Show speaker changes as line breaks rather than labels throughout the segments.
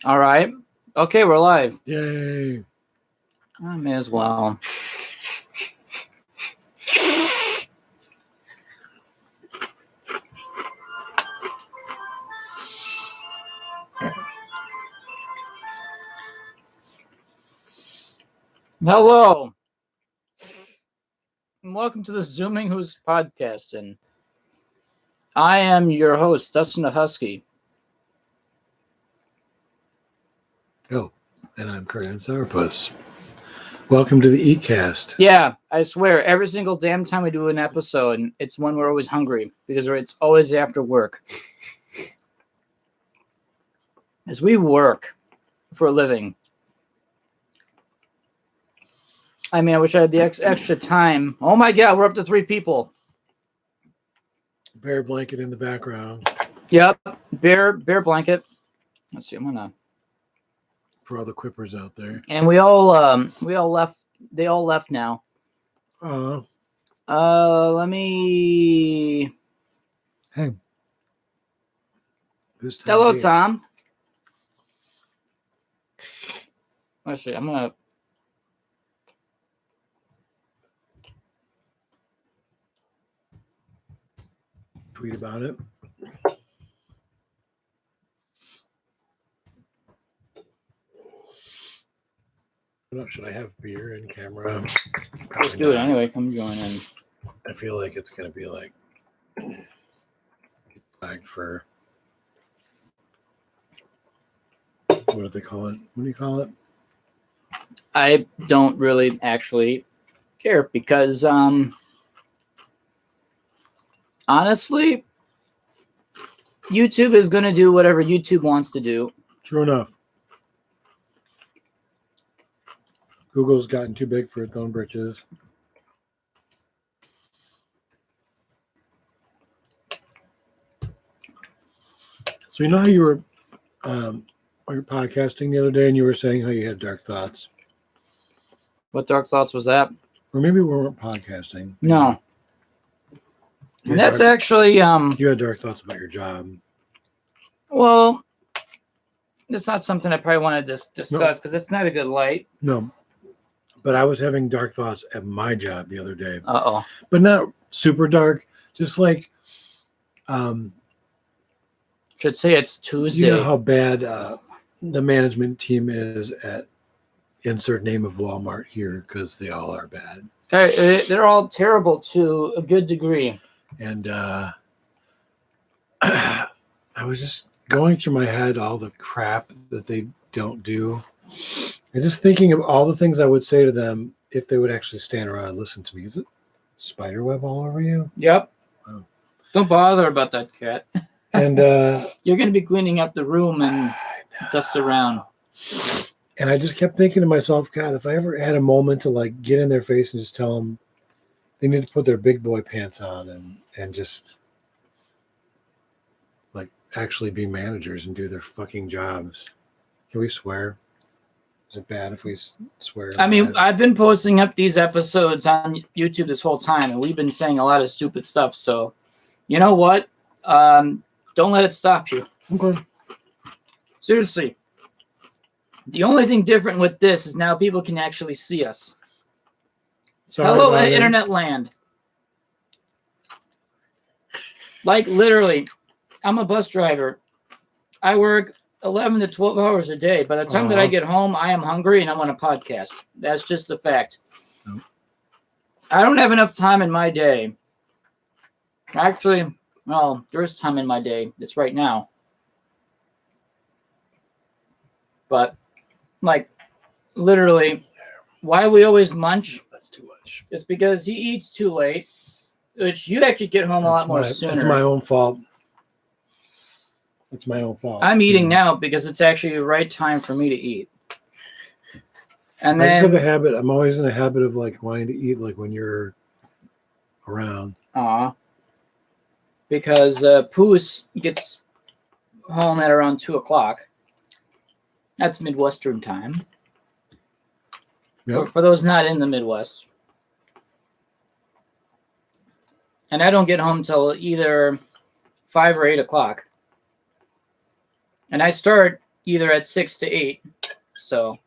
All right. Okay, we're live.
Yay.
I may as well. Hello. And welcome to the Zooming Who's podcast. And I am your host, Dustin the Husky.
Oh, and I'm Kurt Sourpuss. Welcome to the Eatcast.
Yeah, I swear, every single damn time we do an episode, it's when we're always hungry because it's always after work. As we work for a living. I mean, I wish I had the extra time. Oh my God, we're up to 3 people.
Bear blanket in the background.
Yep, bear blanket. Let's see, I'm gonna.
For all the quippers out there.
And we all left. They all left now. Let me.
Hey. Who's Tom?
Hello, Tom. Let's see. I'm gonna.
Tweet about it. Should I have beer and camera?
Let's do it anyway. Come join in.
I feel like it's going to be like flagged for. What do they call it? What do you call it?
I don't really actually care because, honestly, YouTube is going to do whatever YouTube wants to do.
True enough. Google's gotten too big for its own britches. So you know how you were podcasting the other day and you were saying how you had dark thoughts?
What dark thoughts was that?
Or maybe we weren't podcasting.
No. And that's actually...
You had dark thoughts about your job.
Well, it's not something I probably want to discuss because it's not a good light.
No. But I was having dark thoughts at my job the other day.
Uh-oh.
But not super dark. Just like...
should say it's Tuesday.
You know how bad the management team is at insert name of Walmart here because they all are bad.
They're all terrible to a good degree.
And I was just going through my head all the crap that they don't do. And just thinking of all the things I would say to them if they would actually stand around and listen to me. Is it spider web all over you?
Yep.
Oh.
Don't bother about that cat.
And
you're going to be cleaning up the room and dust around.
And I just kept thinking to myself, God, if I ever had a moment to like get in their face and just tell them they need to put their big boy pants on and just like actually be managers and do their fucking jobs. Can we swear? Is it bad if we swear?
I mean, I've been posting up these episodes on YouTube this whole time, and we've been saying a lot of stupid stuff. So, you know what? Don't let it stop you.
Okay.
Seriously. The only thing different with this is now people can actually see us.
Sorry
hello,
about
internet land. Like, literally, I'm a bus driver. I work 11 to 12 hours a day. By the time that I get home, I am hungry and I'm on a podcast. That's just the fact.
Oh.
I don't have enough time in my day. Actually, well, there's time in my day. It's right now. But, like, literally, why we always munch?
That's too much.
Is because he eats too late, which you actually get home a lot more sooner.
That's my own fault. It's my own fault.
I'm eating now because it's actually the right time for me to eat. And then
I just have a habit. I'm always in a habit of like wanting to eat like when you're around.
Because Poos gets home at around 2:00. That's Midwestern time.
Yep.
For those not in the Midwest. And I don't get home till either 5 or 8 o'clock. And I start either at 6 to 8. So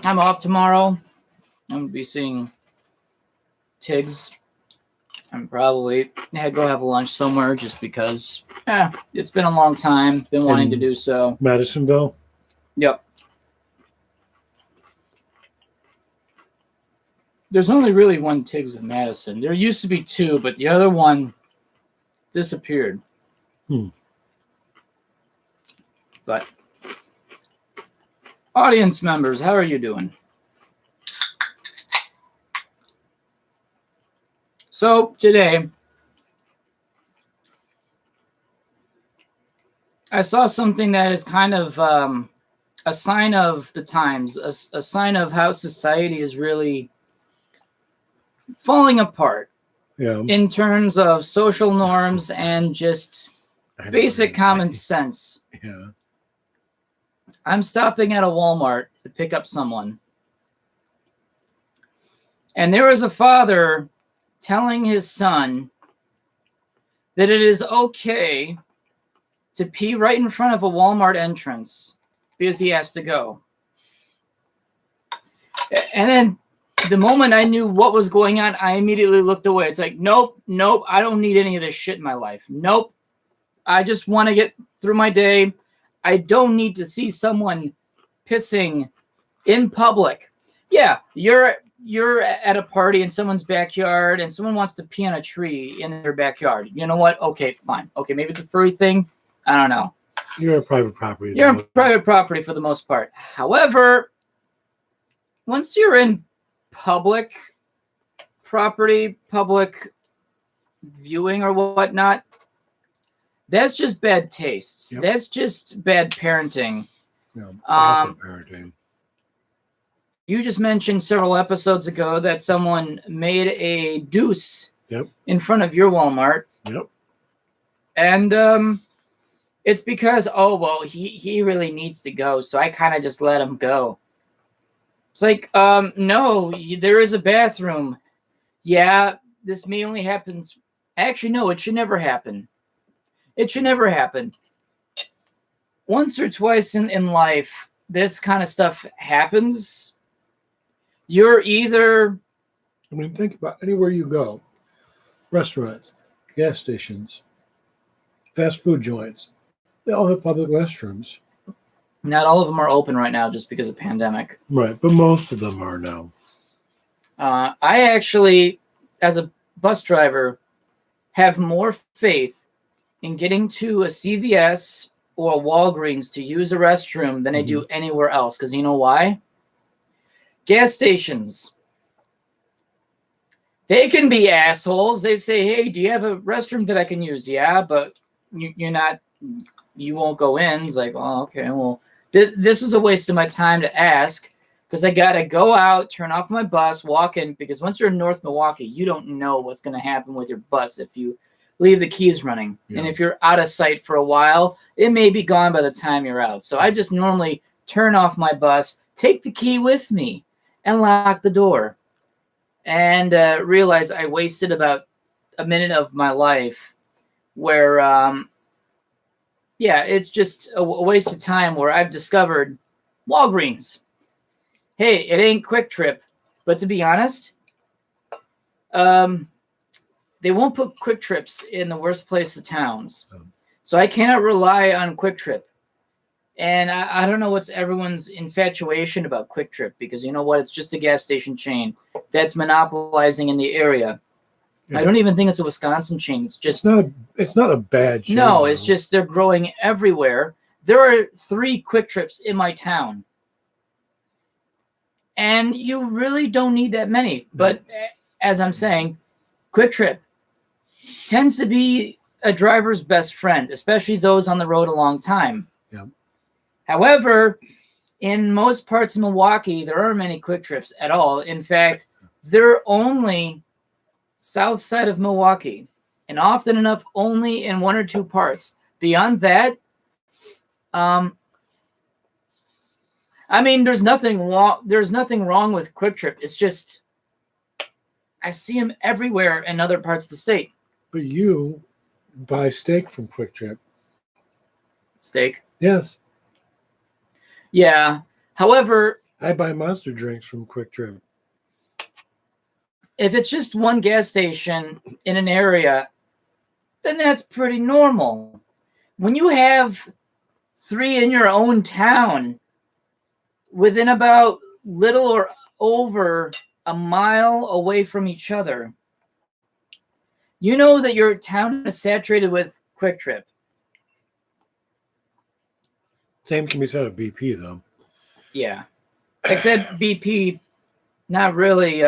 I'm off tomorrow. I'm going to be seeing Tiggs. I'm probably go have lunch somewhere just because it's been a long time. Been wanting to do so.
Madisonville?
Yep. There's only really one Tiggs in Madison. There used to be two, but the other one disappeared. But audience members, how are you doing? So today, I saw something that is kind of a sign of the times, a sign of how society is really falling apart in terms of social norms and just basic common sense.
Yeah.
I'm stopping at a Walmart to pick up someone. And there is a father telling his son that it is okay to pee right in front of a Walmart entrance because he has to go. And then the moment I knew what was going on, I immediately looked away. It's like, nope, I don't need any of this shit in my life. Nope. I just want to get through my day. I don't need to see someone pissing in public. Yeah, you're at a party in someone's backyard and someone wants to pee on a tree in their backyard. You know what? Okay, fine. Okay, maybe it's a furry thing. I don't know.
You're on private property.
You're on private property for the most part. However, once you're in public property, public viewing or whatnot, that's just bad tastes.
Yep.
That's just bad parenting.
Yeah, awful parenting.
You just mentioned several episodes ago that someone made a deuce in front of your Walmart.
Yep.
And it's because, he really needs to go, so I kind of just let him go. It's like, no, there is a bathroom. Yeah, this may only happens. Actually, no, it should never happen. It should never happen. Once or twice in life, this kind of stuff happens. You're either...
I mean, think about anywhere you go. Restaurants, gas stations, fast food joints. They all have public restrooms.
Not all of them are open right now just because of pandemic.
Right, but most of them are now.
I actually, as a bus driver, have more faith in getting to a CVS or a Walgreens to use a restroom than I do anywhere else. Because you know why? Gas stations. They can be assholes. They say, hey, do you have a restroom that I can use? Yeah, but you won't go in. It's like, oh, okay, well, this is a waste of my time to ask because I got to go out, turn off my bus, walk in, because once you're in North Milwaukee, you don't know what's going to happen with your bus if you leave the keys running. Yeah. And if you're out of sight for a while, it may be gone by the time you're out. So I just normally turn off my bus, take the key with me, and lock the door. And realize I wasted about a minute of my life where, it's just a waste of time where I've discovered Walgreens. Hey, it ain't Quick Trip, but to be honest, they won't put Quick Trips in the worst place of towns. So I cannot rely on Quick Trip. And I don't know what's everyone's infatuation about Quick Trip, because you know what? It's just a gas station chain that's monopolizing in the area. Yeah. I don't even think it's a Wisconsin chain. It's just
it's not a bad chain.
No, it's just they're growing everywhere. There are 3 Quick Trips in my town. And you really don't need that many. But as I'm saying, Quick Trip tends to be a driver's best friend, especially those on the road a long time.
Yeah.
However, in most parts of Milwaukee, there aren't many Quick Trips at all. In fact, they're only south side of Milwaukee, and often enough only in 1 or 2 parts. Beyond that, I mean, there's nothing wrong with Quick Trip. It's just I see them everywhere in other parts of the state.
But you buy steak from Quick Trip.
steak.
Yes.
Yeah. However,
I buy Monster drinks from Quick Trip.
if it's just one gas station in an area, then that's pretty normal. When you have 3 in your own town within about little or over a mile away from each other, you know that your town is saturated with Quick Trip.
Same can be said of BP, though.
Yeah. Except BP, not really.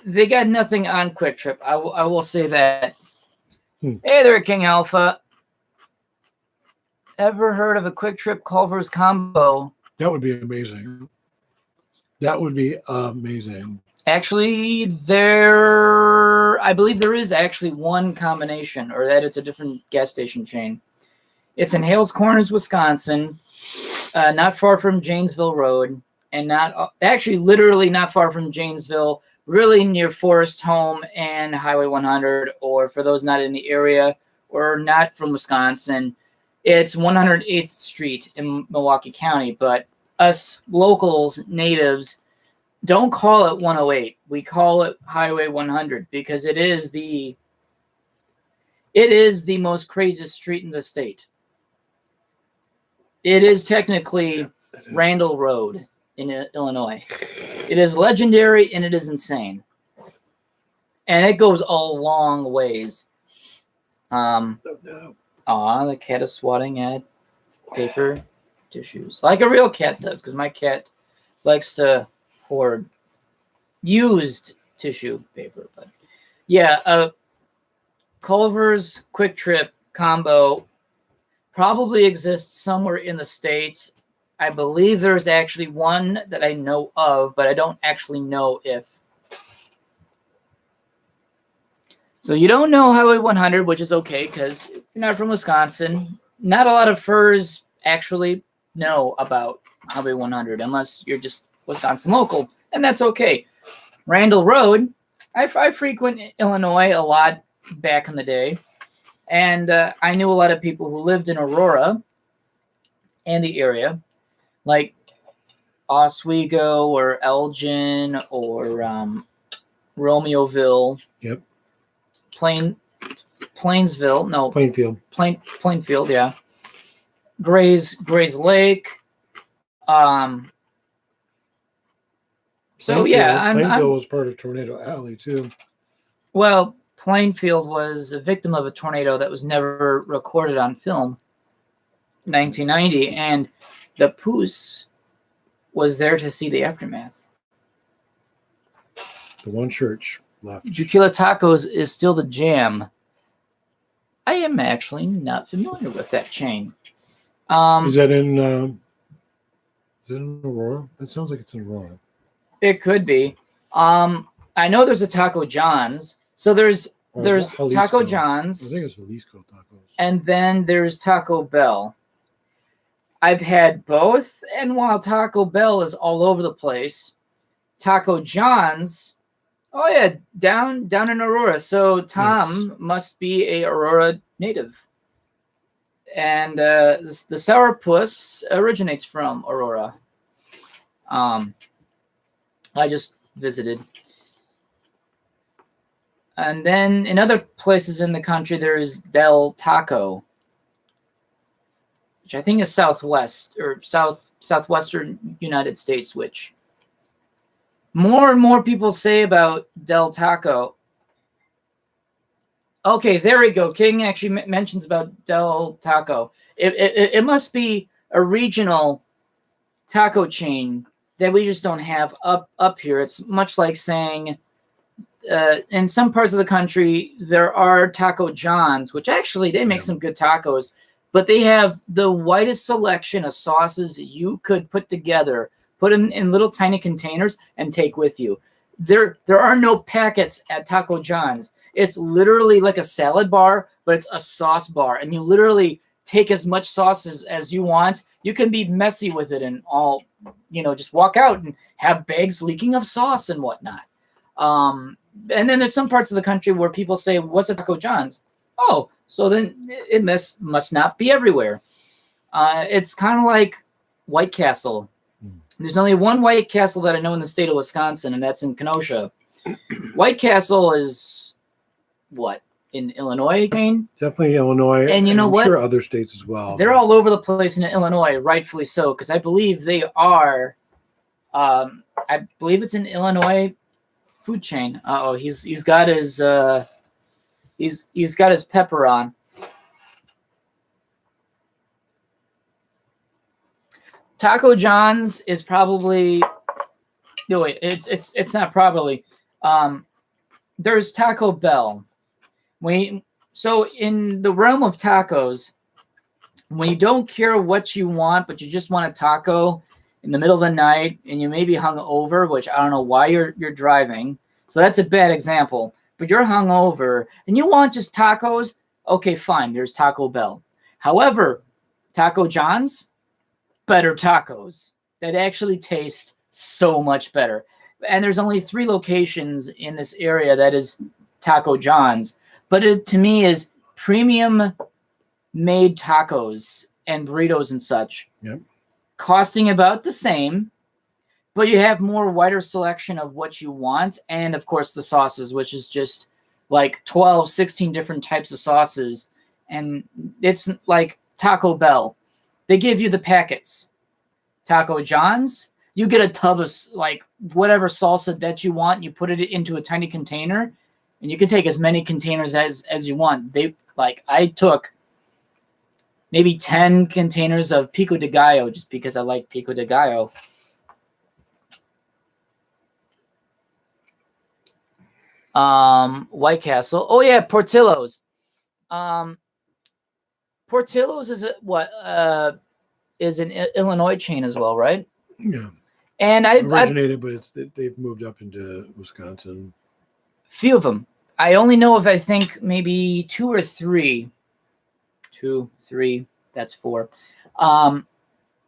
They got nothing on Quick Trip. I will say that. Hey there, King Alpha. Ever heard of a Quick Trip Culver's combo?
That would be amazing. That would be amazing.
Actually, I believe there is actually one combination, or that it's a different gas station chain. It's in Hales Corners, Wisconsin, not far from Janesville Road, and literally not far from Janesville, really near Forest Home and Highway 100, or for those not in the area or not from Wisconsin, it's 108th Street in Milwaukee County. But us locals, natives, don't call it 108. We call it Highway 100 because it is the most craziest street in the state. It is technically Randall Road in Illinois. It is legendary and it is insane. And it goes a long ways. The cat is swatting at paper tissues. Like a real cat does, because my cat likes to hoard used tissue paper. But yeah, Culver's Quick Trip combo probably exists somewhere in the States. I believe there's actually one that I know of, but I don't actually know if. So you don't know Highway 100, which is okay because you're not from Wisconsin. Not a lot of furs actually know about Highway 100 unless you're just Wisconsin local, and that's okay. Randall Road, I frequent Illinois a lot back in the day, and I knew a lot of people who lived in Aurora and the area, like Oswego or Elgin or Romeoville.
Yep.
Plainfield.
Plainfield,
yeah. Gray's Lake. So yeah,
Plainfield was part of Tornado Alley too.
Well, Plainfield was a victim of a tornado that was never recorded on film. 1990, and the Poos was there to see the aftermath.
The one church left.
Juquila Tacos is still the jam. I am actually not familiar with that chain.
Is that in Aurora? That sounds like it's in Aurora.
It could be. I know there's a Taco John's. So there's Taco John's.
I think it's Jalisco Tacos.
And then there's Taco Bell. I've had both, and while Taco Bell is all over the place, Taco John's, oh yeah, down in Aurora. So Tom must be a Aurora native. And the sourpuss originates from Aurora. I just visited. And then in other places in the country, there is Del Taco, which I think is southwestern United States, which more and more people say about Del Taco. Okay, there we go. King actually mentions about Del Taco. It must be a regional taco chain that we just don't have up here. It's much like saying in some parts of the country, there are Taco John's, which actually they make some good tacos, but they have the widest selection of sauces you could put together, put them in little tiny containers, and take with you. There are no packets at Taco John's. It's literally like a salad bar, but it's a sauce bar, and you literally take as much sauce as you want. You can be messy with it and all, just walk out and have bags leaking of sauce and whatnot. And then there's some parts of the country where people say, what's a Taco John's? Oh, so then it must not be everywhere. It's kind of like White Castle. There's only one White Castle that I know in the state of Wisconsin, and that's in Kenosha. White Castle is what, in Illinois, Kane?
Definitely Illinois,
and you know
I'm
what?
sure other states as well.
They're all over the place in Illinois, rightfully so, because I believe they are. I believe it's an Illinois food chain. Uh-oh, he's got his he's got his pepper on. Taco John's is probably no wait, it's not probably. There's Taco Bell. So in the realm of tacos, when you don't care what you want, but you just want a taco in the middle of the night and you may be hung over, which I don't know why you're driving. So that's a bad example. But you're hung over and you want just tacos, okay, fine, there's Taco Bell. However, Taco John's, better tacos that actually taste so much better. And there's only 3 locations in this area that is Taco John's. But it, to me, is premium made tacos and burritos and such.
Yep.
Costing about the same, but you have more wider selection of what you want. And, of course, the sauces, which is just like 12, 16 different types of sauces. And it's like Taco Bell. They give you the packets. Taco John's, you get a tub of like whatever salsa that you want. You put it into a tiny container, and you can take as many containers as you want. I took maybe 10 containers of pico de gallo just because I like pico de gallo. White Castle. Oh yeah, Portillo's. Portillo's is an Illinois chain as well, right?
Yeah.
And I
originated, but they've moved up into Wisconsin.
Few of them. I only know of, I think, maybe 2 or 3. 2, 3, that's 4.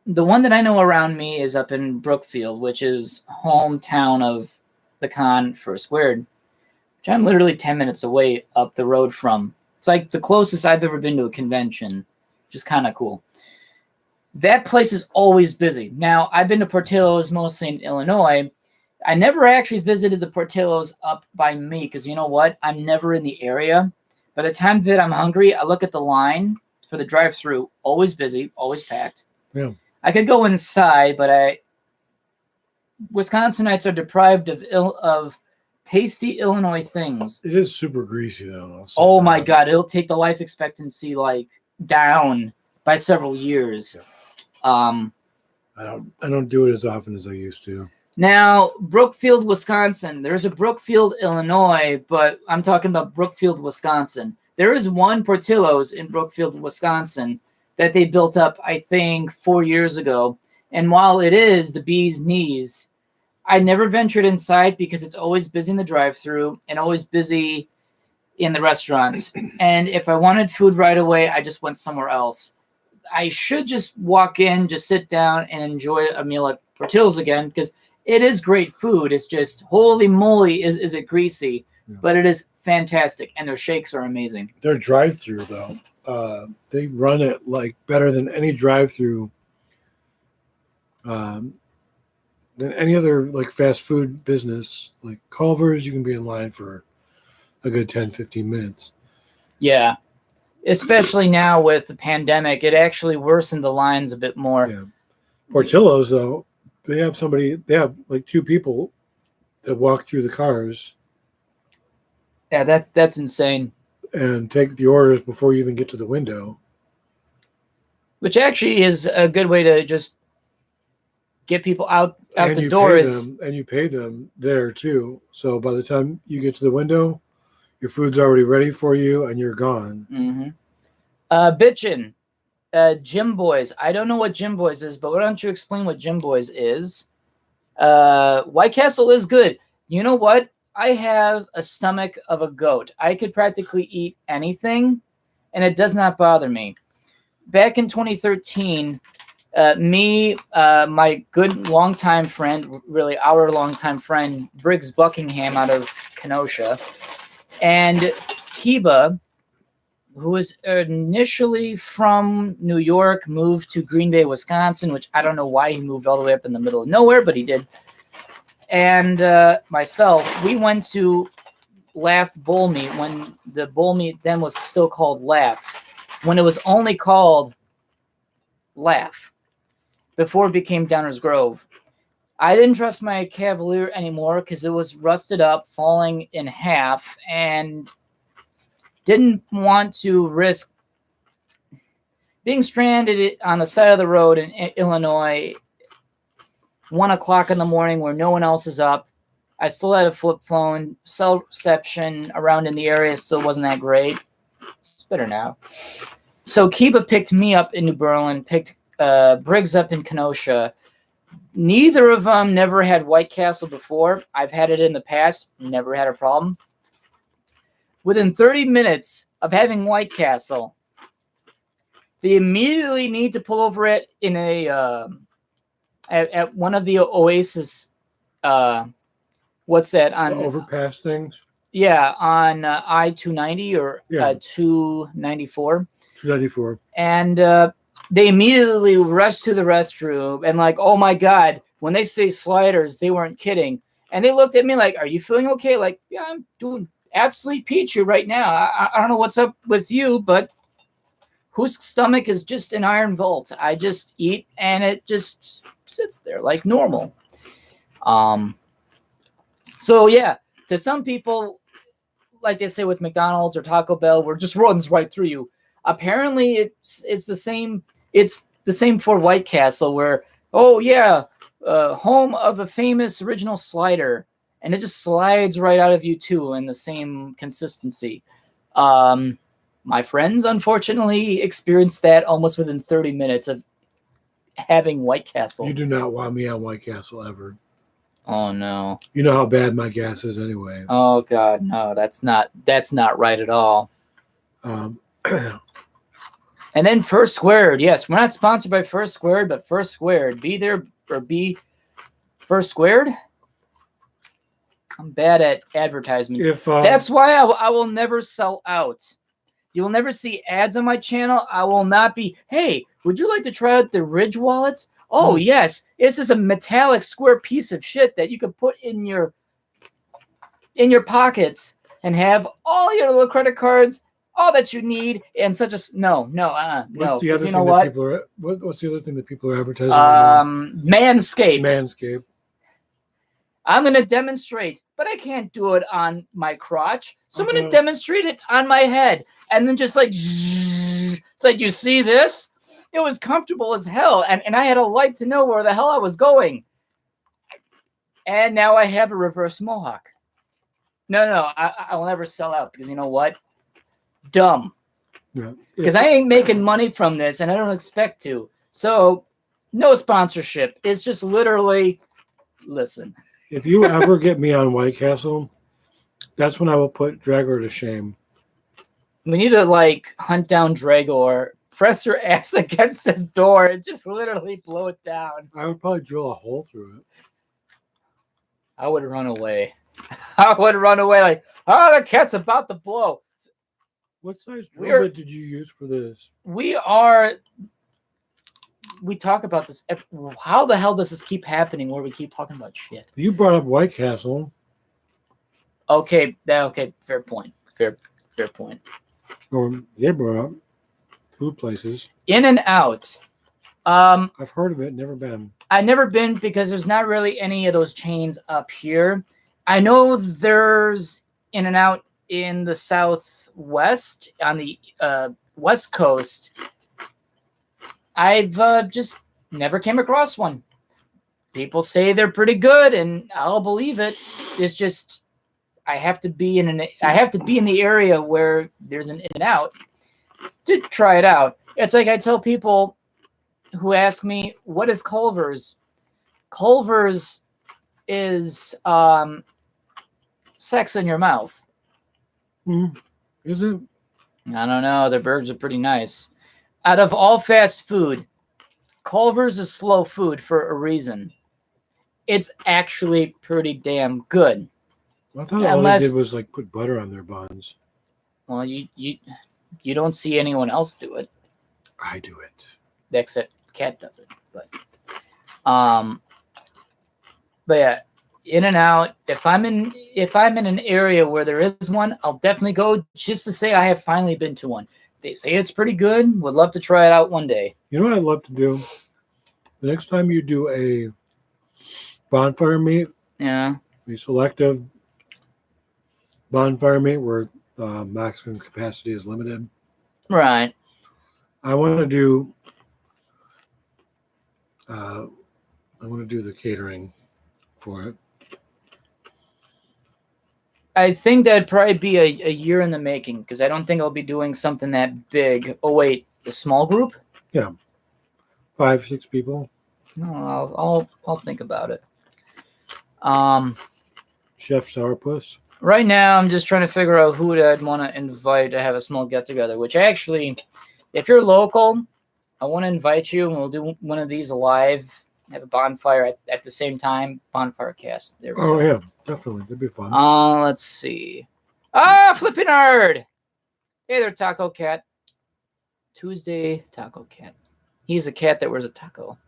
The one that I know around me is up in Brookfield, which is hometown of the con First Squared, which I'm literally 10 minutes away up the road from. It's like the closest I've ever been to a convention, which is kind of cool. That place is always busy. Now, I've been to Portillo's mostly in Illinois. I never actually visited the Portillo's up by me because you know what? I'm never in the area. By the time that I'm hungry, I look at the line for the drive-thru. Always busy, always packed.
Yeah.
I could go inside, but Wisconsinites are deprived of tasty Illinois things.
It is super greasy though.
Oh my God, it'll take the life expectancy down by several years.
Yeah. I don't do it as often as I used to.
Now, Brookfield, Wisconsin. There's a Brookfield, Illinois, but I'm talking about Brookfield, Wisconsin. There is one Portillo's in Brookfield, Wisconsin that they built up, I think, 4 years ago. And while it is the bee's knees, I never ventured inside because it's always busy in the drive-thru and always busy in the restaurants. And if I wanted food right away, I just went somewhere else. I should just walk in, just sit down and enjoy a meal at Portillo's again because it is great food. It's just, holy moly, is it greasy. Yeah. But it is fantastic, and their shakes are amazing.
Their drive-thru, though, they run it better than any drive-thru than any other fast food business. Like Culver's, you can be in line for a good 10, 15 minutes.
Yeah. Especially now with the pandemic, it actually worsened the lines a bit more.
Yeah. Portillo's, though, they have 2 people that walk through the cars.
Yeah, that's insane.
And take the orders before you even get to the window.
Which actually is a good way to just get people out the door.
And you pay them there, too. So by the time you get to the window, your food's already ready for you, and you're gone.
Mm-hmm. Bitchin'. Jim Boys. I don't know what Jim Boys is, but why don't you explain what Jim Boys is? White Castle is good. You know what? I have a stomach of a goat. I could practically eat anything, and it does not bother me. Back in 2013, my good longtime friend, really our longtime friend, Briggs Buckingham out of Kenosha, and Kiba who was initially from New York, moved to Green Bay, Wisconsin, which I don't know why he moved all the way up in the middle of nowhere, but he did. And myself, we went to Laugh Bull Meat when the Bull Meat then was still called Laugh, when it was only called Laugh, before it became Downers Grove. I didn't trust my Cavalier anymore because it was rusted up, falling in half, and didn't want to risk being stranded on the side of the road in Illinois, 1 o'clock in the morning where no one else is up. I still had a flip phone. Cell reception around in the area still wasn't that great. It's better now. So Kiba picked me up in New Berlin, picked Briggs up in Kenosha. Neither of them never had White Castle before. I've had it in the past, never had a problem. Within 30 minutes of having White Castle, they immediately need to pull over it in a at one of the Oasis. What's that on
The overpass things?
Yeah, on I-290 or 294.
294.
And they immediately rushed to the restroom and like, oh my God, when they say sliders, they weren't kidding. And they looked at me like, are you feeling okay? Like, yeah, I'm doing absolutely peachy right now. I don't know what's up with you, but Hoosk's stomach is just an iron vault. I just eat and it just sits there like normal. So yeah, to some people, like they say with McDonald's or Taco Bell, where it just runs right through you. Apparently, it's the same. It's the same for White Castle, where home of the famous original slider, and it just slides right out of you too in the same consistency. My friends, unfortunately, experienced that almost within 30 minutes of having White Castle.
You do not want me on White Castle ever.
Oh no!
You know how bad my gas is anyway.
Oh God, no! That's not right at all. And then First Squared. Yes, we're not sponsored by First Squared, but First Squared. Be there or be First Squared. I'm bad at advertisements. That's why I will never sell out. You will never see ads on my channel. I will not be, hey, would you like to try out the Ridge wallet? Oh, yes. This is a metallic square piece of shit that you can put in your pockets and have all your little credit cards, all that you need, and such a no.
What's the other
thing
what's the other thing that people are advertising?
Manscaped.
Manscaped.
I'm going to demonstrate, but I can't do it on my crotch. So I'm going to demonstrate it on my head. And then just like, it's like, you see this? It was comfortable as hell. And I had a light to know where the hell I was going. And now I have a reverse mohawk. No, I will never sell out because you know what? Dumb.
Yeah.
Because I ain't making money from this and I don't expect to. So no sponsorship. It's just literally, listen.
If you ever get me on White Castle, that's when I will put Dragor to shame.
We need to like hunt down Dragor, press her ass against this door, and just literally blow it down.
I would probably drill a hole through it.
I would run away. I would run away like, oh, the cat's about to blow.
What size drill bit did you use for this?
We talk about this. How the hell does this keep happening where we keep talking about shit?
You brought up White Castle.
Okay, fair point. Fair point.
Or they brought up food places.
In and Out.
I've heard of it, never been.
I've never been because there's not really any of those chains up here. I know there's In and Out in the Southwest, on the West Coast. I've just never came across one. People say they're pretty good, and I'll believe it. It's just I have to be in the area where there's an In-N-Out to try it out. It's like I tell people who ask me, "What is Culver's?" Culver's is sex in your mouth.
Is it?
I don't know. Their burgers are pretty nice. Out of all fast food, Culver's is slow food for a reason. It's actually pretty damn good.
I thought all they did was like put butter on their buns.
Well, you you don't see anyone else do it.
I do it.
Except Cat does it. But yeah, in and out. If I'm in an area where there is one, I'll definitely go just to say I have finally been to one. They say it's pretty good. Would love to try it out one day.
You know what I'd love to do? The next time you do a bonfire meet,
Yeah.
a selective bonfire meet where maximum capacity is limited.
Right.
I want to do. I want to do the catering for it.
I think that'd probably be a year in the making because I don't think I'll be doing something that big. Oh wait, the small group?
Yeah, 5, 6 people.
No, I'll think about it.
Chef Sourpuss.
Right now, I'm just trying to figure out who I'd want to invite to have a small get together. Which actually, if you're local, I want to invite you, and we'll do one of these live. Have a bonfire at the same time. Bonfire cast. There we go.
Yeah, definitely. That'd be fun.
Let's see. Flippin' Nerd. Hey there, Taco Cat. Tuesday Taco Cat. He's a cat that wears a taco.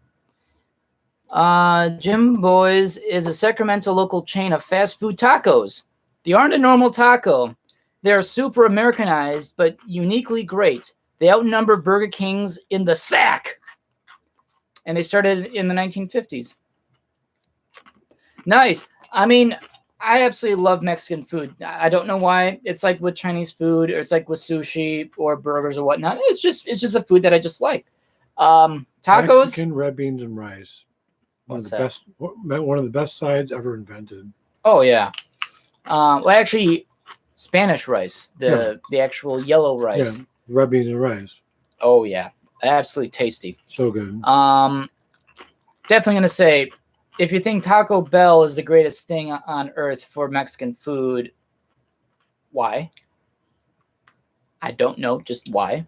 Jim Boys is a Sacramento local chain of fast food tacos. They aren't a normal taco. They're super Americanized, but uniquely great. They outnumber Burger King's in the sack. And they started in the 1950s. Nice. I mean, I absolutely love Mexican food. I don't know why. It's like with Chinese food, or it's like with sushi or burgers or whatnot. It's just a food that I just like. Tacos.
Mexican red beans and rice. One
What's
of the best sides ever invented.
Oh yeah. Well, actually, Spanish rice, the actual yellow rice.
Yeah, red beans and rice.
Oh yeah, absolutely tasty.
So good.
Definitely gonna say, if you think Taco Bell is the greatest thing on earth for Mexican food, why? I don't know, just why.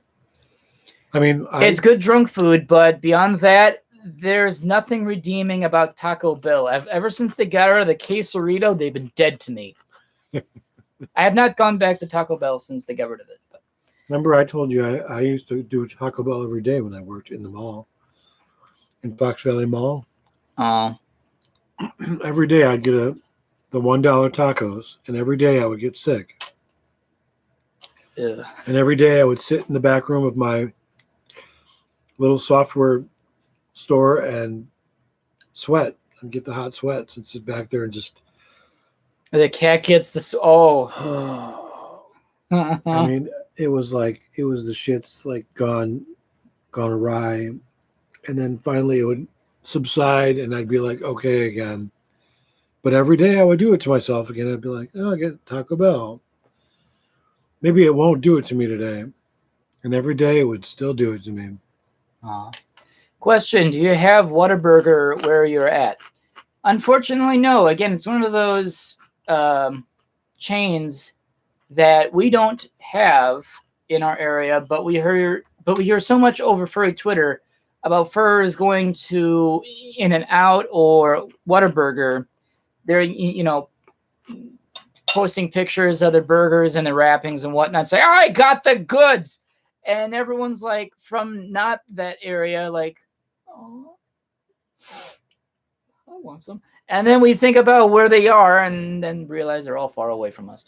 I mean,
it's good drunk food, but beyond that, there's nothing redeeming about Taco Bell. Ever since they got rid of the quesarito, they've been dead to me. I have not gone back to Taco Bell since they got rid of it. But.
Remember, I told you I used to do Taco Bell every day when I worked in the mall, in Fox Valley Mall. Every day I'd get the $1 tacos, and every day I would get sick.
Ugh.
And every day I would sit in the back room of my little software store and sweat and get the hot sweats and sit back there and just.
The cat gets this. Oh.
I mean, it was the shits like gone awry, and then finally it would subside, and I'd be like, okay again. But every day I would do it to myself again. I'd be like, oh, I get Taco Bell. Maybe it won't do it to me today, and every day it would still do it to me.
Question: do you have Whataburger where you're at? Unfortunately, no. Again, it's one of those chains that we don't have in our area, but we hear so much over furry Twitter about furs going to In-N-Out or Whataburger. They're posting pictures of their burgers and their wrappings and whatnot, say, "I got the goods," and everyone's like from not that area, like, "Oh, I want some." And then we think about where they are, and then realize they're all far away from us.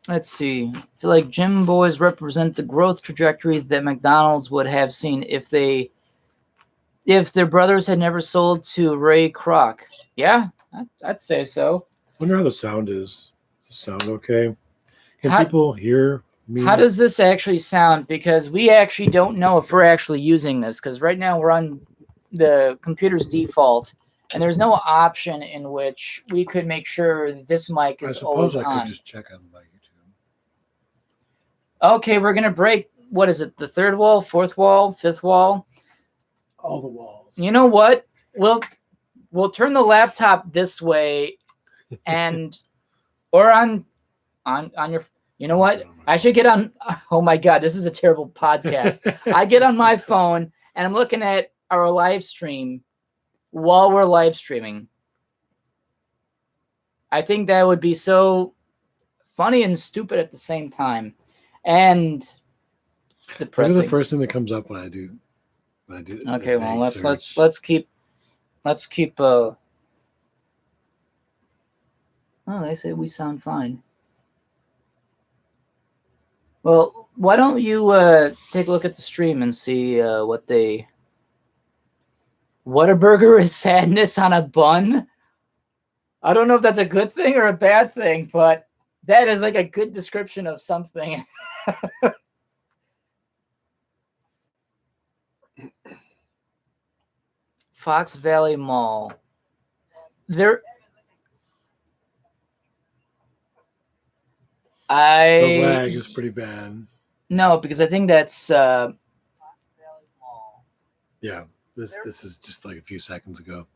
Let's see. I feel like Gym Boys represent the growth trajectory that McDonald's would have seen if their brothers had never sold to Ray Kroc. Yeah, I'd say so.
I wonder how the sound is. Does the sound okay? Can people hear me?
How does this actually sound? Because we actually don't know if we're actually using this. Because right now we're on the computer's default, and there's no option in which we could make sure this mic is always on. I suppose I could
just check on my YouTube.
Okay, we're going to break, what is it, the third wall, fourth wall, fifth wall?
All the walls.
You know what? We'll turn the laptop this way or on your, you know what? I should get on, oh my God, this is a terrible podcast. I get on my phone and I'm looking at our live stream while we're live streaming. I think that would be so funny and stupid at the same time, and
Maybe
depressing.
the first thing that comes up when I do.
Okay, well, let's keep. Oh, they say we sound fine. Well, why don't you take a look at the stream and see what a burger is sadness on a bun? I don't know if that's a good thing or a bad thing, but that is like a good description of something. Fox Valley Mall. The
lag is pretty bad.
No, because I think that's
yeah. This is just like a few seconds ago.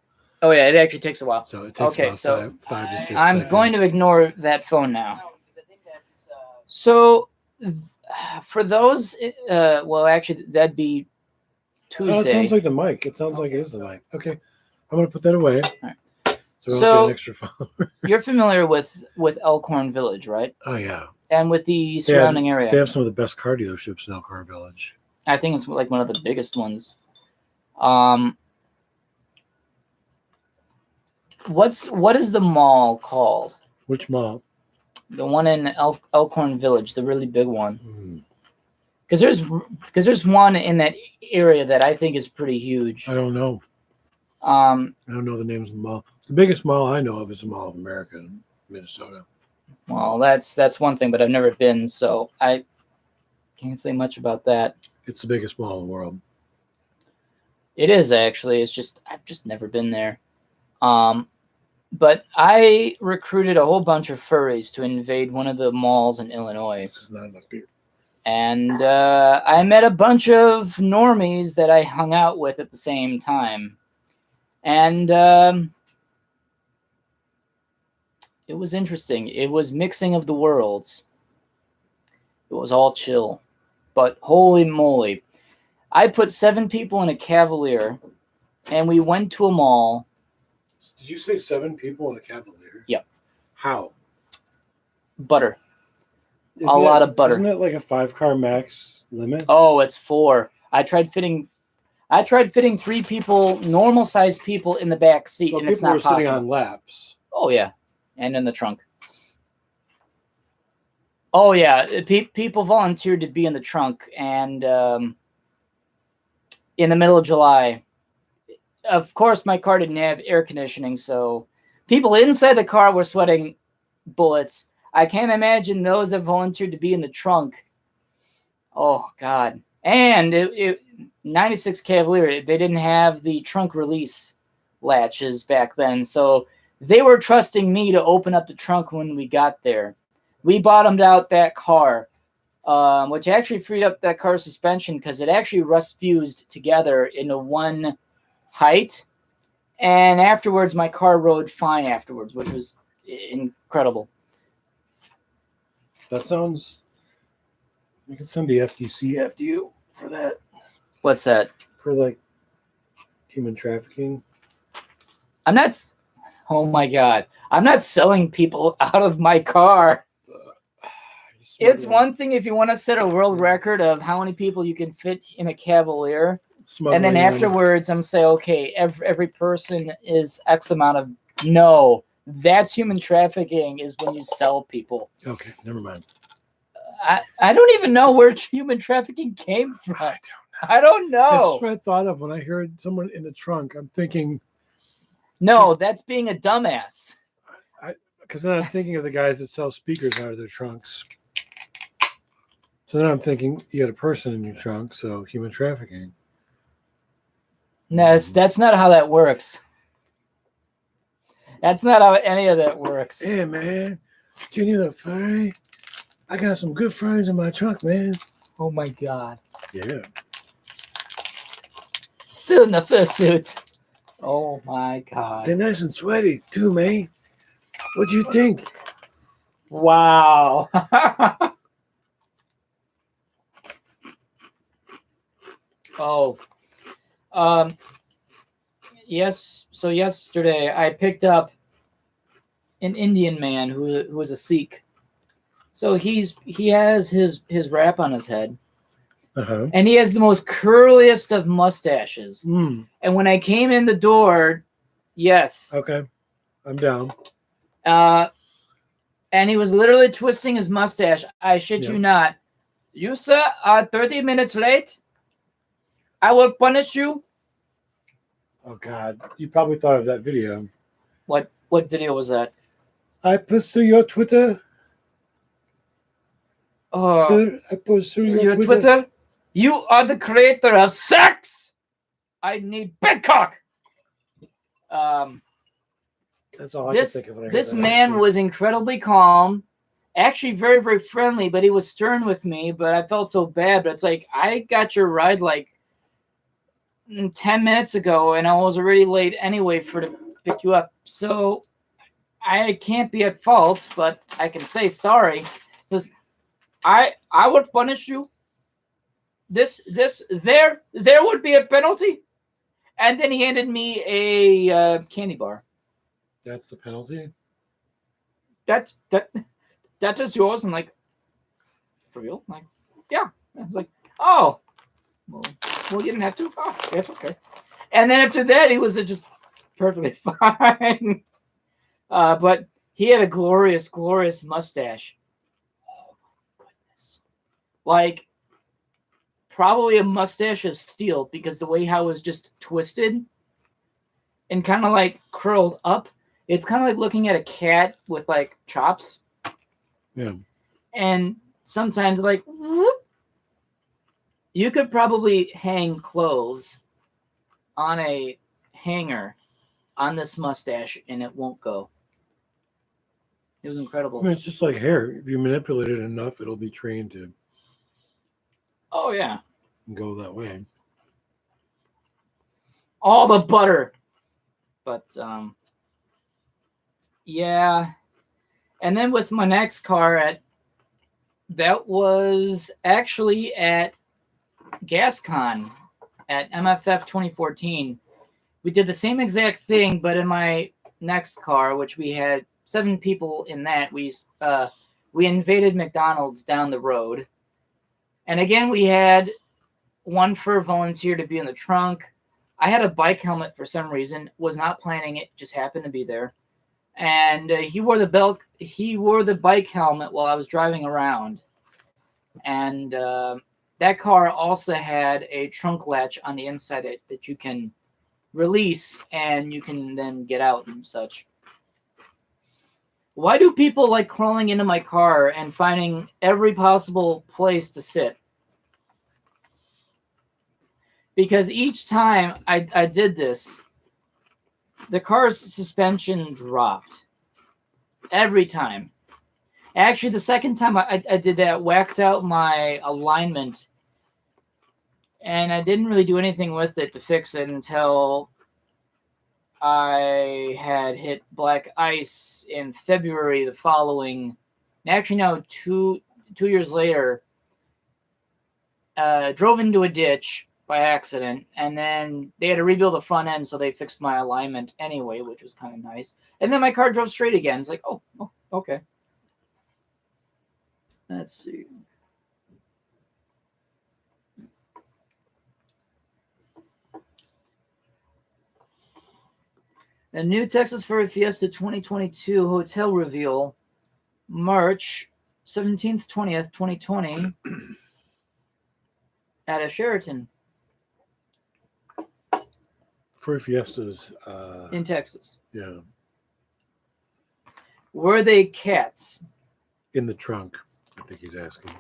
Oh yeah, it actually takes a while.
So it takes about five to 6
I'm
seconds.
going to ignore that phone now. So for those, well, actually, that'd be Tuesday.
Oh, it sounds like the mic. It sounds like it is the mic. Okay, I'm going to put that away.
Right.
So I don't get an extra phone.
You're familiar with Elkhorn Village, right?
Oh yeah.
And with the surrounding area.
They have some of the best car dealerships in Elkhorn Village.
I think it's like one of the biggest ones. What is the mall called?
Which mall?
The one in Elkhorn Village, the really big one. Because there's one in that area that I think is pretty huge.
I don't know.
I
don't know the names of the mall. The biggest mall I know of is the Mall of America in Minnesota.
Well, that's one thing, but I've never been, so I can't say much about that.
It's the biggest mall in the world.
It is actually. It's just I've just never been there. But I recruited a whole bunch of furries to invade one of the malls in Illinois.
This is not enough beer.
And I met a bunch of normies that I hung out with at the same time. And it was interesting. It was mixing of the worlds. It was all chill. But holy moly. I put 7 people in a Cavalier, and we went to a mall.
Did you say 7 people in a Cavalier?
Yep.
How?
Butter. A lot of butter.
Isn't it like a 5-car max limit?
Oh, it's 4. I tried fitting 3 people, normal sized people, in the back seat,
so
and it's not possible.
People were sitting on laps.
Oh yeah, and in the trunk. Oh yeah, people volunteered to be in the trunk, and in the middle of July. Of course, my car didn't have air conditioning, so people inside the car were sweating bullets. I can't imagine those that volunteered to be in the trunk. Oh, God. And 96 Cavalier, they didn't have the trunk release latches back then, so they were trusting me to open up the trunk when we got there. We bottomed out that car, which actually freed up that car's suspension because it actually rust fused together into one height, and afterwards my car rode fine afterwards, which was incredible.
That sounds. You can send the FTC after you for that.
What's that?
For like human trafficking.
I'm not. Oh my God! I'm not selling people out of my car. It's one thing if you want to set a world record of how many people you can fit in a Cavalier. And then afterwards, I'm saying, okay, every person is X amount of. No, that's human trafficking. Is when you sell people.
Okay, never mind.
I don't even know where human trafficking came from. I don't know.
That's what I thought of when I heard someone in the trunk. I'm thinking.
No, that's being a dumbass.
Because then I'm thinking of the guys that sell speakers out of their trunks. So then I'm thinking you got a person in your trunk, so human trafficking.
No, that's not how that works. That's not how any of that works.
Hey, man. Do you need a furry? I got some good furries in my trunk, man.
Oh, my God.
Yeah.
Still in the fursuit. Oh, my God.
They're nice and sweaty, too, man. What'd you think?
Wow. Oh. Yes. So yesterday I picked up an Indian man who was a Sikh. So he has his wrap on his head, and he has the most curliest of mustaches. And when I came in the door, yes,
okay, I'm down.
And he was literally twisting his mustache. I shit you not. You, sir, are 30 minutes late. I will punish you.
Oh God, you probably thought of that video.
What video was that?
I pursue your Twitter. Sir, I pursue your Twitter.
You are the creator of sex. I need big cock.
That's all I can think of.
This man was incredibly calm, actually very, very friendly, but he was stern with me. But I felt so bad. But it's like, I got your ride like 10 minutes ago, and I was already late anyway to pick you up. So I can't be at fault, but I can say sorry. Says, I would punish you. There would be a penalty. And then he handed me a candy bar.
That's the penalty?
That is yours. I'm like, for real? I'm like, yeah. I was like, oh, well, you didn't have to. Oh, that's okay. And then after that, he was just perfectly fine. But he had a glorious, glorious mustache. Oh my goodness! Like probably a mustache of steel, because the way how it was just twisted and kind of like curled up. It's kind of like looking at a cat with like chops.
Yeah.
And sometimes like, whoop, you could probably hang clothes on a hanger on this mustache and it won't go. It was incredible.
I mean, it's just like hair. If you manipulate it enough, it'll be trained to
Oh, yeah.
go that way.
All the butter. But, yeah. And then with my next car, that was actually at Gascon at MFF 2014. We did the same exact thing, but in my next car, which we had 7 people in that, we invaded McDonald's down the road. And again, we had one fur volunteer to be in the trunk. I had a bike helmet for some reason, was not planning it, just happened to be there. And he wore the bike helmet while I was driving around. And that car also had a trunk latch on the inside that you can release and you can then get out and such. Why do people like crawling into my car and finding every possible place to sit? Because each time I did this, the car's suspension dropped. Every time. Actually, the second time I did that, whacked out my alignment, and I didn't really do anything with it to fix it until I had hit black ice in February the following. Actually, no, two years later, drove into a ditch by accident, and then they had to rebuild the front end, so they fixed my alignment anyway, which was kind of nice. And then my car drove straight again. It's like, oh okay. Let's see. The new Texas Furry Fiesta 2022 hotel reveal, March 17th, 20th, 2020, at a Sheraton.
Furry Fiestas.
In Texas.
Yeah.
Were they cats?
In the trunk, I think he's asking.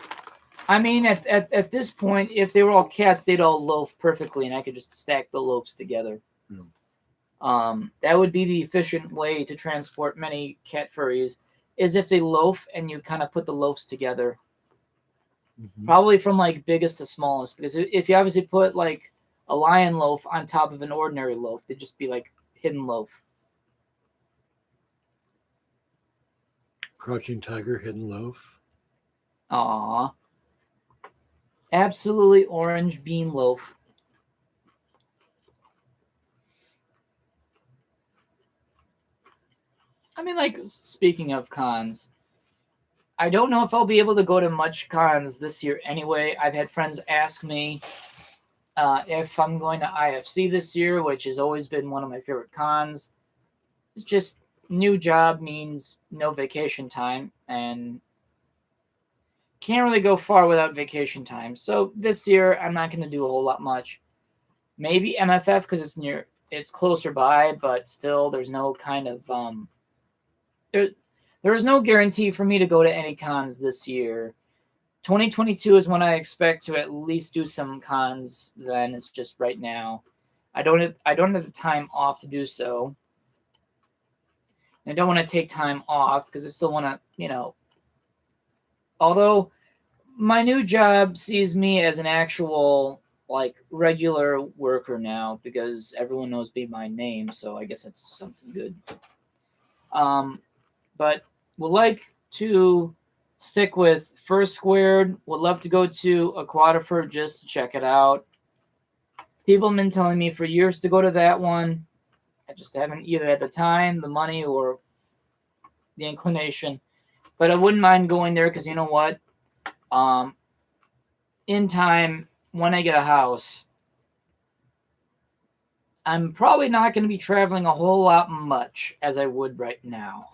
I mean, at this point, if they were all cats, they'd all loaf perfectly, and I could just stack the loaves together. Yeah. That would be the efficient way to transport many cat furries, is if they loaf and you kind of put the loaves together. Mm-hmm. Probably from like biggest to smallest, because if you obviously put like a lion loaf on top of an ordinary loaf, they'd just be like hidden loaf.
Crouching tiger, hidden loaf.
Aww. Absolutely orange bean loaf. I mean, like, speaking of cons, I don't know if I'll be able to go to much cons this year anyway. I've had friends ask me if I'm going to IFC this year, which has always been one of my favorite cons. It's just new job means no vacation time, and can't really go far without vacation time. So this year, I'm not going to do a whole lot much. Maybe MFF because it's closer by, but still, there's no kind of there is no guarantee for me to go to any cons this year. 2022 is when I expect to at least do some cons. Then it's just right now. I don't have the time off to do so. I don't want to take time off because I still want to, although my new job sees me as an actual regular worker now because everyone knows me by name, so I guess that's something good. But would like to stick with First Squared. Would love to go to Aquatifer just to check it out. People have been telling me for years to go to that one. I just haven't either had the time, the money, or the inclination. But I wouldn't mind going there because you know what? In time, when I get a house, I'm probably not going to be traveling a whole lot much as I would right now.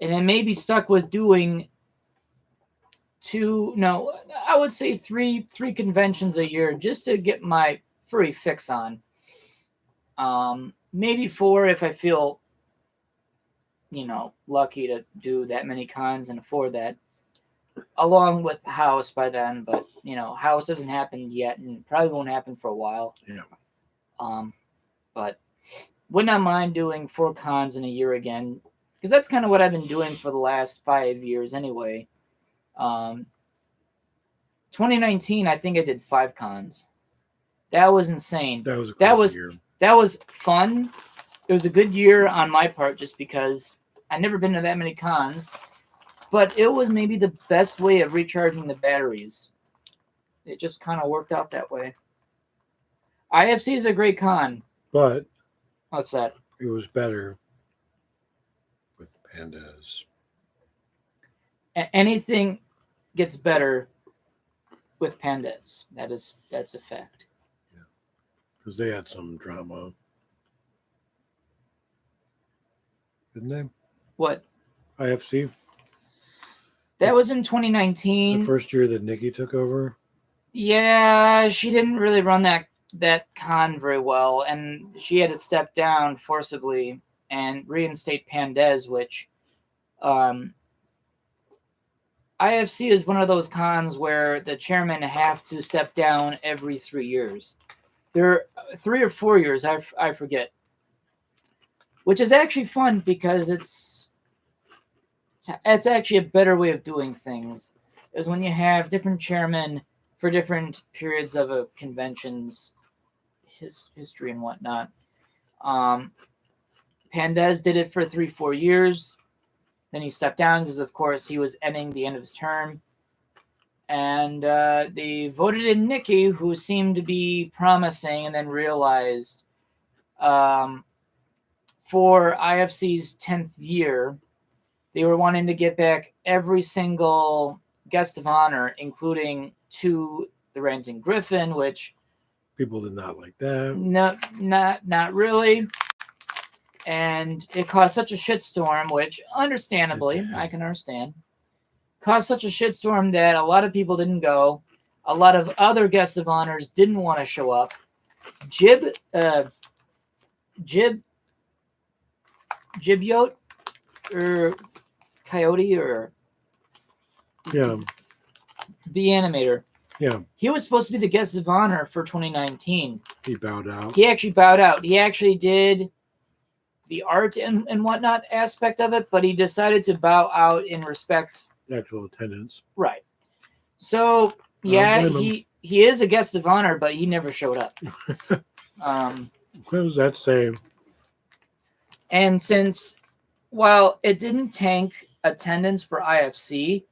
And I may be stuck with doing I would say three conventions a year just to get my furry fix on. Maybe 4 if I feel, lucky to do that many cons and afford that. Along with the house by then, but house hasn't happened yet and probably won't happen for a while.
Yeah.
But would not mind doing 4 cons in a year again, because that's kind of what I've been doing for the last 5 years anyway. 2019, I think I did 5 cons. That was insane.
That was a crazy year.
That was fun. It was a good year on my part just because I'd never been to that many cons. But it was maybe the best way of recharging the batteries. It just kind of worked out that way. IFC is a great con.
But
what's that?
It was better with pandas.
Anything gets better with pandas. That's a fact.
Yeah. Because they had some drama. Didn't they?
What?
IFC?
That was in 2019.
The first year that Nikki took over?
Yeah, she didn't really run that con very well, and she had to step down forcibly and reinstate Pandez, which IFC is one of those cons where the chairman have to step down every 3 years. There are 3 or 4 years, I forget. Which is actually fun because it's actually a better way of doing things. Is when you have different chairmen for different periods of a convention's history and whatnot. Pandez did it for 3-4 years. Then he stepped down because, of course, he was ending the end of his term. And they voted in Nikki, who seemed to be promising, and then realized for IFC's 10th year, they were wanting to get back every single guest of honor, including to the Ranting Griffin, which
people did not like that.
No, not really. And it caused such a shitstorm, which understandably, I can understand, caused such a shitstorm that a lot of people didn't go. A lot of other guests of honors didn't want to show up. Gibyote or Coyote or
the
animator.
Yeah.
He was supposed to be the guest of honor for 2019.
He bowed out.
He actually bowed out. He actually did the art and whatnot aspect of it, but he decided to bow out in respect
actual attendance.
Right. So yeah, he is a guest of honor, but he never showed up.
What does that say?
And since while it didn't tank attendance for IFC,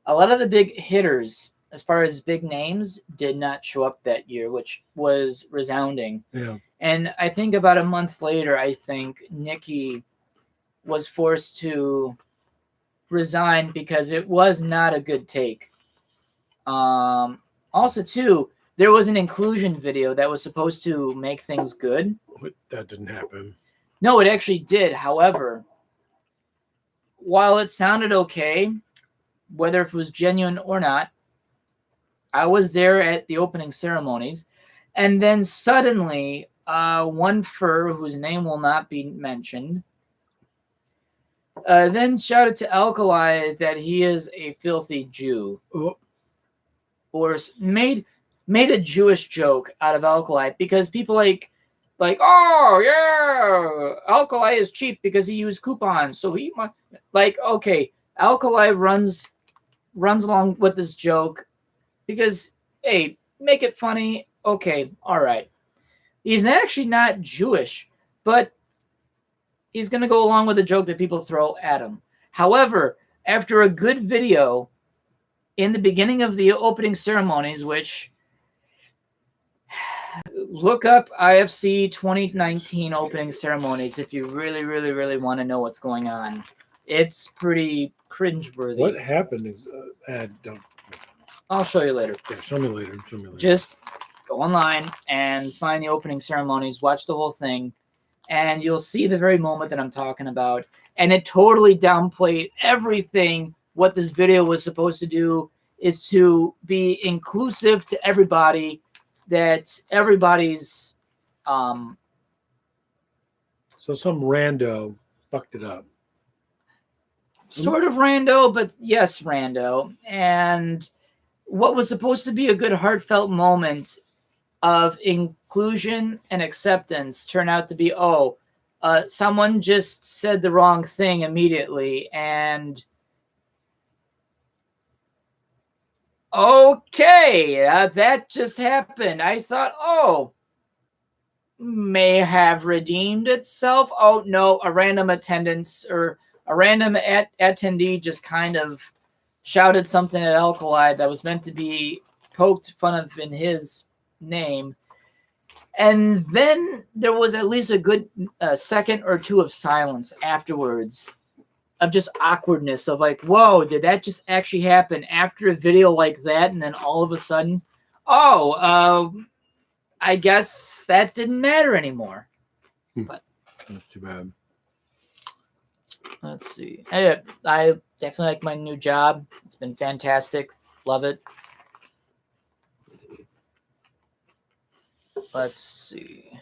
a lot of the big hitters, as far as big names, did not show up that year, which was resounding.
Yeah.
And I think about a month later, I think Nikki was forced to resign because it was not a good take. Also, too, there was an inclusion video that was supposed to make things good.
But that didn't happen.
No, it actually did. However, while it sounded okay, whether it was genuine or not, I was there at the opening ceremonies, and then suddenly, one fur, whose name will not be mentioned, then shouted to Alkali that he is a filthy Jew, or made a Jewish joke out of Alkali because people like, oh yeah, Alkali is cheap because he used coupons, so he might okay. Alkali runs along with this joke because, hey, make it funny. Okay, all right. He's actually not Jewish, but he's going to go along with the joke that people throw at him. However, after a good video in the beginning of the opening ceremonies, which look up IFC 2019 opening ceremonies if you really, really, really want to know what's going on. It's pretty cringeworthy.
What happened?
I'll show you later.
Yeah, show me later.
Just go online and find the opening ceremonies, watch the whole thing, and you'll see the very moment that I'm talking about. And it totally downplayed everything. What this video was supposed to do is to be inclusive to everybody, that everybody's...
So some rando fucked it up.
Sort of rando, but yes, rando. And what was supposed to be a good heartfelt moment of inclusion and acceptance turned out to be, someone just said the wrong thing immediately. And okay, that just happened. I thought, may have redeemed itself. Oh, no, a random attendance or a random attendee just kind of shouted something at Alkali that was meant to be poked fun of in his name. And then there was at least a good second or two of silence afterwards, of just awkwardness of like, whoa, did that just actually happen after a video like that? And then all of a sudden, I guess that didn't matter anymore. But
that's too bad.
Let's see. I definitely like my new job. It's been fantastic. Love it. Let's see.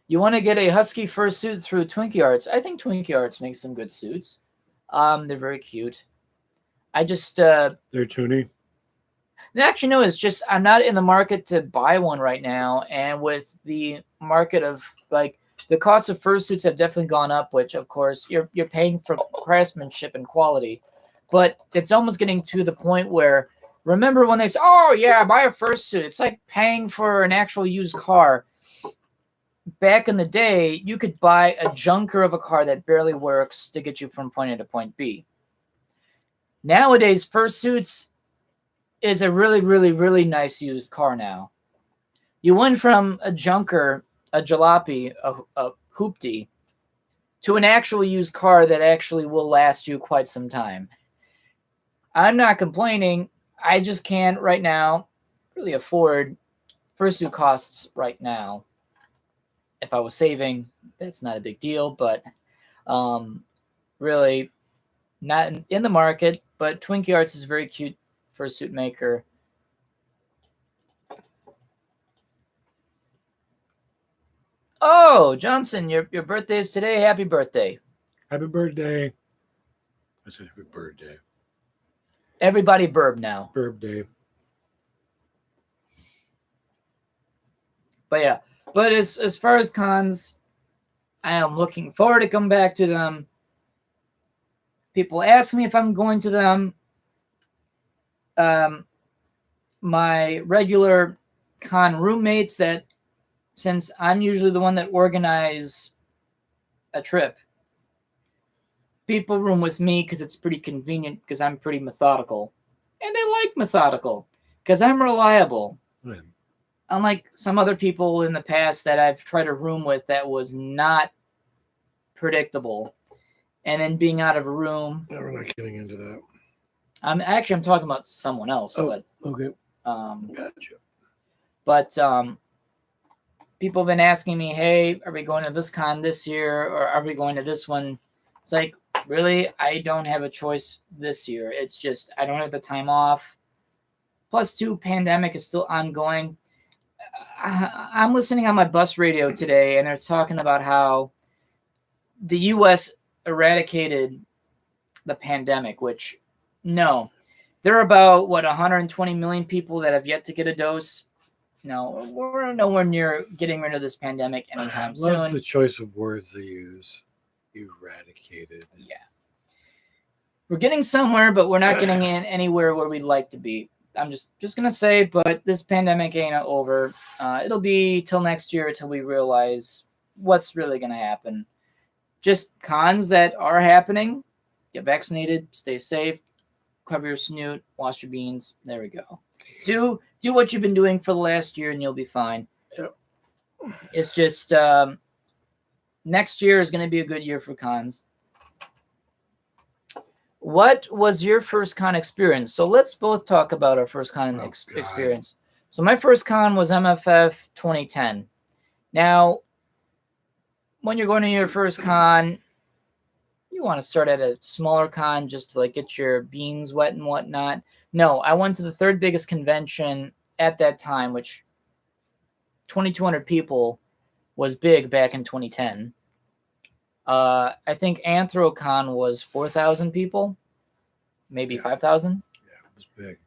You want to get a husky fur suit through Twinkie Arts? I think Twinkie Arts makes some good suits. They're very cute. I just...
They're toony.
Actually, no, it's just I'm not in the market to buy one right now. And with the market of, like, the cost of fursuits have definitely gone up, which, of course, you're paying for craftsmanship and quality. But it's almost getting to the point where, remember when they say, oh, yeah, buy a fursuit. It's like paying for an actual used car. Back in the day, you could buy a junker of a car that barely works to get you from point A to point B. Nowadays, fursuits is a really, really, really nice used car now. You went from a junker, a jalopy, a hoopty, to an actual used car that actually will last you quite some time. I'm not complaining. I just can't right now really afford fursuit costs right now. If I was saving, that's not a big deal, but really not in the market. But Twinkie Arts is very cute fursuit maker. Oh, Johnson, your birthday is today. Happy birthday.
Happy birthday. I said happy birthday.
Everybody burb now.
Burb day.
But yeah. But as far as cons, I am looking forward to come back to them. People ask me if I'm going to them. My regular con roommates that, since I'm usually the one that organize a trip, people room with me because it's pretty convenient because I'm pretty methodical. And they like methodical because I'm reliable.
Yeah.
unlike some other people in the past that I've tried a room with that was not predictable, and then being out of a room.
No, we're not getting into that.
I'm talking about someone else,
Oh,
but
okay.
gotcha. But people have been asking me, "Hey, are we going to this con this year, or are we going to this one?" It's like, really, I don't have a choice this year. It's just I don't have the time off. Plus, two, pandemic is still ongoing. I'm listening on my bus radio today, and they're talking about how the U.S. eradicated the pandemic, which, no. There are about, 120 million people that have yet to get a dose. No, we're nowhere near getting rid of this pandemic anytime soon.
I love the choice of words they use. Eradicated.
Yeah. We're getting somewhere, but we're not getting in anywhere where we'd like to be. I'm just going to say, but this pandemic ain't over. It'll be till next year until we realize what's really going to happen. Just cons that are happening. Get vaccinated, stay safe, cover your snoot, wash your beans. There we go. Do what you've been doing for the last year and you'll be fine.
Yep.
It's just next year is going to be a good year for cons. What was your first con experience? So let's both talk about our first con experience. So my first con was MFF 2010. Now, when you're going to your first con, you want to start at a smaller con just to get your beans wet and whatnot. No, I went to the third biggest convention at that time, which 2,200 people was big back in 2010. I think Anthrocon was 4,000 people, maybe 5,000.
Yeah, it was big.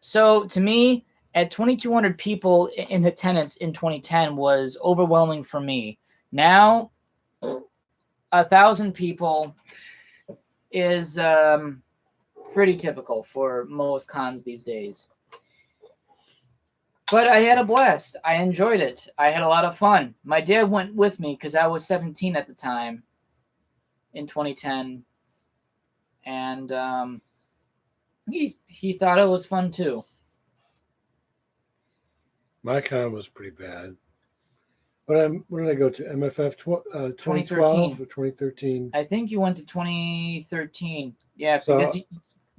So to me, at 2,200 people in attendance in 2010 was overwhelming for me. Now, 1,000 people is pretty typical for most cons these days. But I had a blast. I enjoyed it. I had a lot of fun. My dad went with me because I was 17 at the time in 2010. And he thought it was fun too.
My con was pretty bad. When did I go to? MFF 2012 or 2013?
I think you went to 2013. Yeah,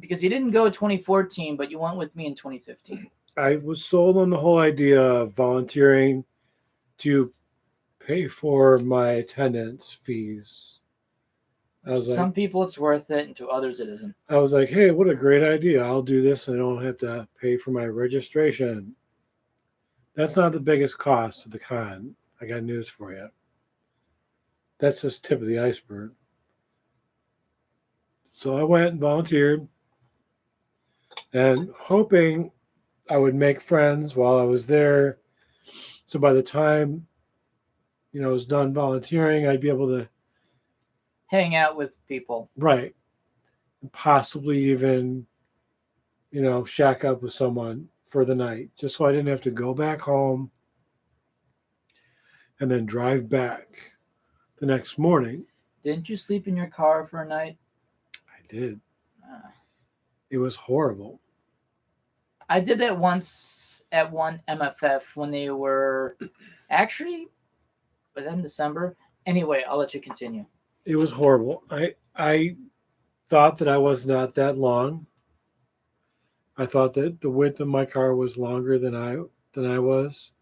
because you didn't go 2014, but you went with me in 2015.
I was sold on the whole idea of volunteering to pay for my attendance fees.
Some people it's worth it, and to others it isn't.
I was like, hey, what a great idea. I'll do this and I don't have to pay for my registration. That's not the biggest cost of the con. I got news for you. That's just tip of the iceberg. So I went and volunteered and hoping I would make friends while I was there. So by the time, I was done volunteering, I'd be able to
hang out with people.
Right. And possibly even, shack up with someone for the night, just so I didn't have to go back home and then drive back the next morning.
Didn't you sleep in your car for a night?
I did. It was horrible.
I did that once at one MFF when they were actually within December. Anyway, I'll let you continue.
It was horrible. I thought that I was not that long. I thought that the width of my car was longer than I was.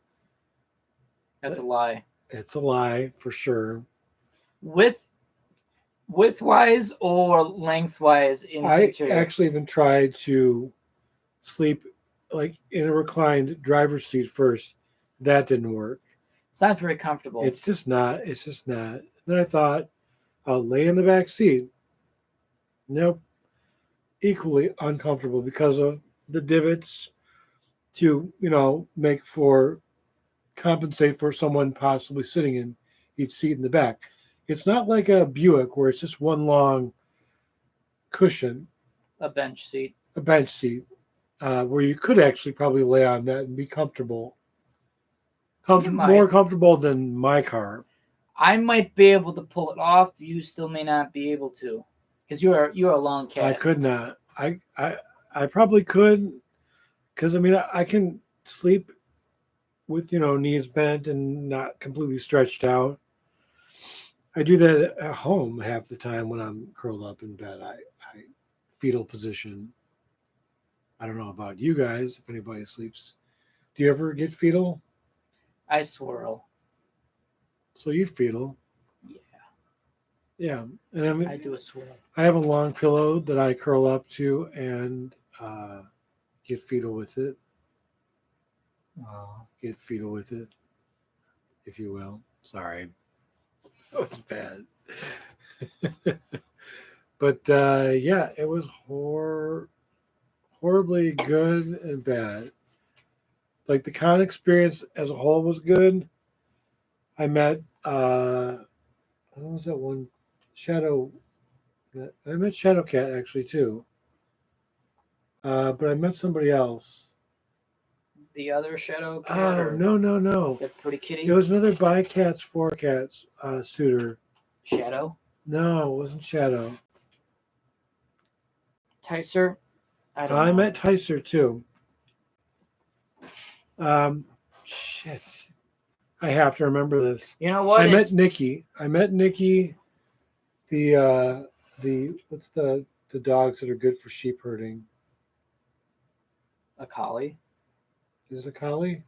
That's a lie.
It's a lie for sure.
Width-wise or lengthwise in the interior?
I actually even tried to sleep in a reclined driver's seat first. That didn't work.
It's not very comfortable.
It's just not. Then I thought I'll lay in the back seat. Nope. Equally uncomfortable because of the divots to, compensate for someone possibly sitting in each seat in the back. It's not like a Buick where it's just one long cushion.
A bench seat.
Where you could actually probably lay on that and be comfortable. More comfortable than my car.
I might be able to pull it off. You still may not be able to, because you're a long cat.
I could not. I probably could, because I can sleep with knees bent and not completely stretched out. I do that at home half the time when I'm curled up in bed. I fetal position. I don't know about you guys if anybody sleeps. Do you ever get fetal?
I swirl.
So you fetal.
Yeah,
Yeah. And
I do a swirl.
I have a long pillow that I curl up to and get fetal with it. Get fetal with it, if you will. Sorry. That was bad. But yeah, it was horribly good and bad. Like the con experience as a whole was good. I met what was that one? Shadow. I met Shadowcat actually too. But I met somebody else.
The other shadow cat.
Oh no!
The pretty kitty.
It was another bi cats, four cats suitor.
Shadow.
No, it wasn't Shadow.
Tyser.
I met Tyser too. Shit. I have to remember this.
You know what?
I met Nikki. The what's the dogs that are good for sheep herding?
A collie.
Is it a collie?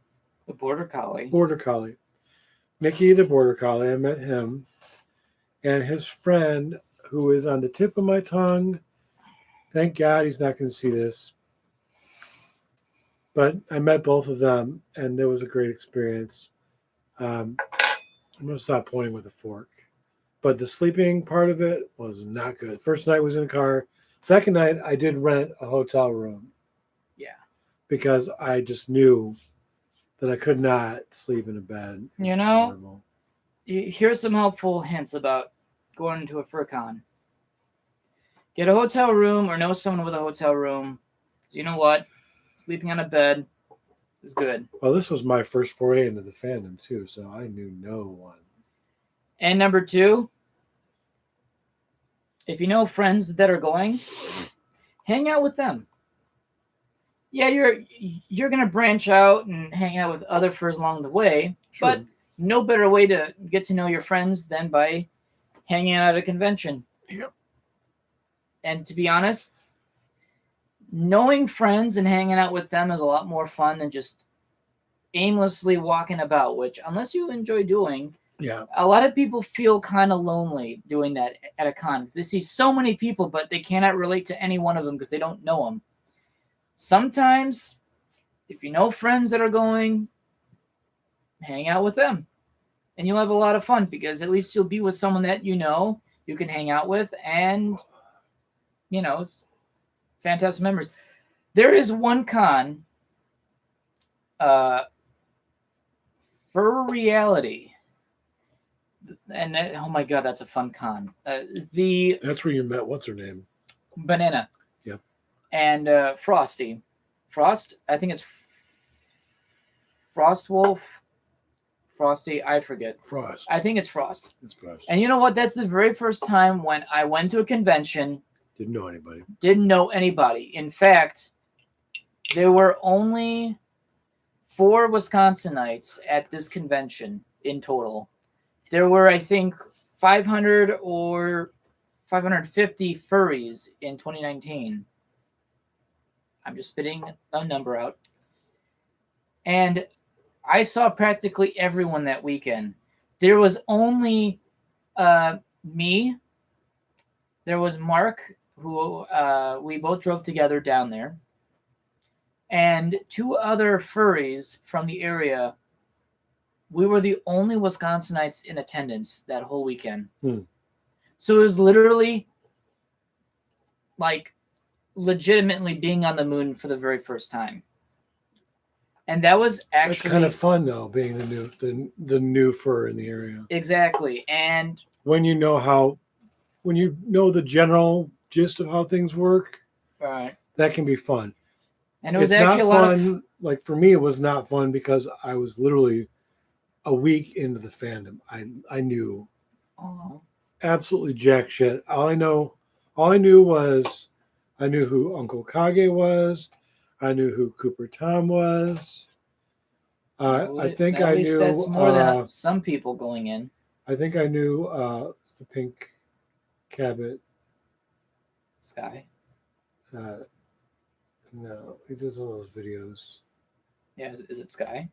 A border collie.
Border collie. Nikki the border collie. I met him, and his friend, who is on the tip of my tongue. Thank God he's not going to see this. But I met both of them, and there was a great experience. I'm going to stop pointing with a fork. But the sleeping part of it was not good. First night was in the car. Second night, I did rent a hotel room.
Yeah.
Because I just knew that I could not sleep in a bed.
Here's some helpful hints about going into a fur con. Get a hotel room or know someone with a hotel room. Because you know what? Sleeping on a bed is good.
Well, this was my first foray into the fandom, too, so I knew no one. And
number 2, if you know friends that are going, hang out with them. Yeah, you're going to branch out and hang out with other furs along the way, sure. But no better way to get to know your friends than by hanging out at a convention.
Yep.
And to be honest, knowing friends and hanging out with them is a lot more fun than just aimlessly walking about, which, unless you enjoy doing,
yeah,
a lot of people feel kind of lonely doing that at a con. They see so many people, but they cannot relate to any one of them because they don't know them. Sometimes, if you know friends that are going, hang out with them. And you'll have a lot of fun because at least you'll be with someone that you can hang out with, and, it's fantastic memories. There is one con, for reality, and oh my God, that's a fun con.
That's where you met what's her name?
Banana.
Yep.
And Frosty. Frost, I think it's Frost Wolf. Frosty, I forget.
Frost.
I think it's Frost.
It's Frost.
And you know what? That's the very first time when I went to a convention.
Didn't know anybody. In fact, there were only 4 Wisconsinites at this convention in total. There were, I think, 500 or 550 furries in 2019. I'm just spitting a number out. And I saw practically everyone that weekend. There was only me. There was Mark, who we both drove together down there, and 2 other furries from the area. We were the only Wisconsinites in attendance that whole weekend. So it was literally like legitimately being on the moon for the very first time. And that was actually... It's kind of fun, though, being the new fur in the area.
Exactly. And
when you know the general gist of how things work,
right,
that can be fun.
And it was actually a lot of fun.
Like, for me, it was not fun because I was literally a week into the fandom. I knew absolutely jack shit. All I knew was I knew who Uncle Kage was. I knew who Cooper Tom was. I think
At
I
least
knew.
that's more than some people going in.
I think I knew the Pink Cabot.
Sky.
No, he does all those videos.
Yeah, is it Sky?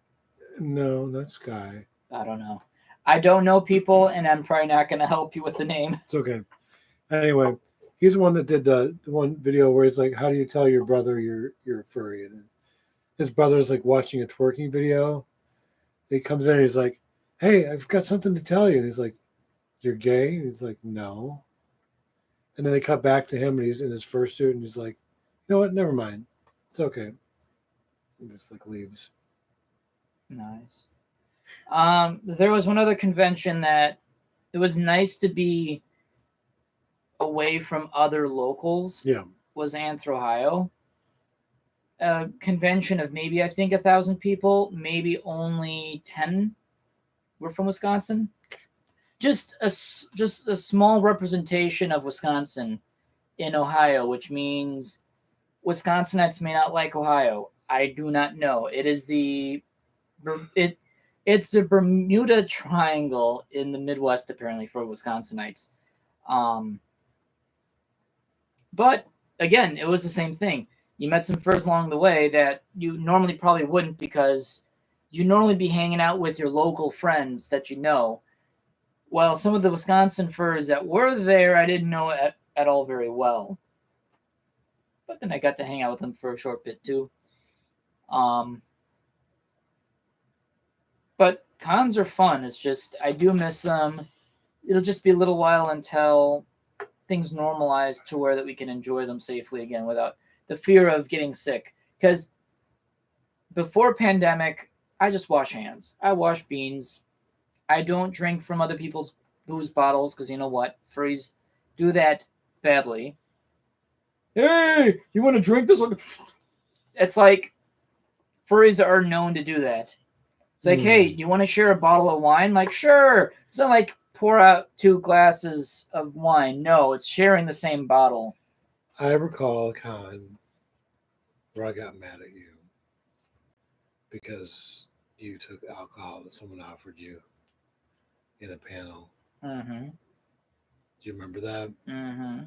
No, not Sky.
I don't know. I don't know people, and I'm probably not going to help you with the name.
It's okay. Anyway, he's the one that did the one video where he's like, "How do you tell your brother you're furry?" And his brother's like watching a twerking video. He comes in and he's like, "Hey, I've got something to tell you." And he's like, "You're gay?" And he's like, "No." And then they cut back to him and he's in his fursuit and he's like, "You know what? Never mind. It's okay." He just like leaves.
Nice. There was one other convention that it was nice to be away from other locals.
Yeah.
Was Anthro, Ohio. A convention of maybe I think 1,000 people, maybe only 10 were from Wisconsin. Just a small representation of Wisconsin in Ohio, which means Wisconsinites may not like Ohio. I do not know. It's the Bermuda Triangle in the Midwest, apparently, for Wisconsinites. But again, it was the same thing. You met some furs along the way that you normally probably wouldn't, because you normally be hanging out with your local friends that you know. Well, some of the Wisconsin furs that were there, I didn't know at all very well. But then I got to hang out with them for a short bit too. But cons are fun. It's just, I do miss them. It'll just be a little while until things normalize to where that we can enjoy them safely again without the fear of getting sick. Because before pandemic, I just wash hands. I wash beans. I don't drink from other people's booze bottles because you know what? Furries do that badly. Hey, you want to drink this one? It's like furries are known to do that. It's like, hey, you want to share a bottle of wine? Like, sure. It's not like pour out 2 glasses of wine. No, it's sharing the same bottle.
I recall a con where I got mad at you because you took alcohol that someone offered you in a panel.
Mm-hmm.
Do you remember that?
Mm-hmm.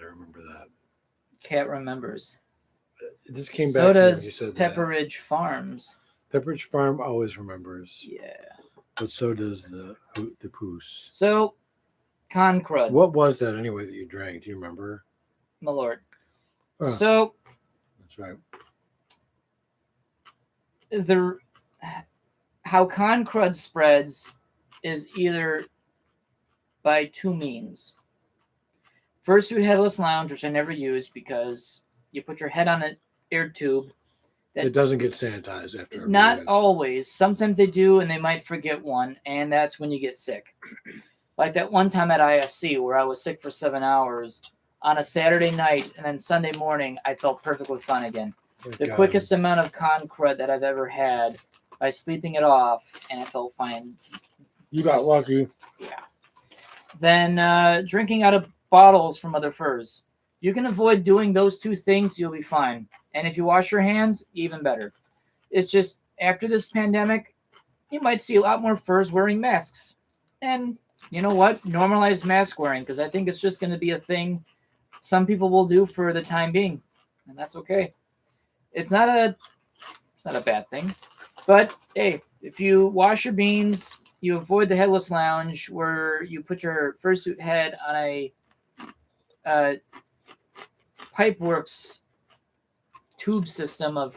I remember that.
Cat remembers.
This came back.
So
to me when
does
you said
Pepperidge Farms.
Pepperidge Farm always remembers.
Yeah.
But so does the Poos.
So, con crud.
What was that anyway that you drank? Do you remember?
My lord.
Oh,
So,
that's right.
How con crud spreads is either by 2 means. Fursuit headless lounge, which I never used because you put your head on an air tube.
It doesn't get sanitized after.
Not always. Sometimes they do, and they might forget one, and that's when you get sick. Like that one time at IFC where I was sick for 7 hours on a Saturday night, and then Sunday morning I felt perfectly fine again. The quickest amount of con crud that I've ever had by sleeping it off, and I felt fine.
You got lucky.
Yeah. Then drinking out of bottles from other furs. You can avoid doing those 2 things, you'll be fine. And if you wash your hands, even better. It's just, after this pandemic, you might see a lot more furs wearing masks. And you know what? Normalize mask wearing, because I think it's just going to be a thing some people will do for the time being. And that's okay. It's not a bad thing. But, hey, if you wash your beans, you avoid the headless lounge where you put your fursuit head on a Pipeworks tube system of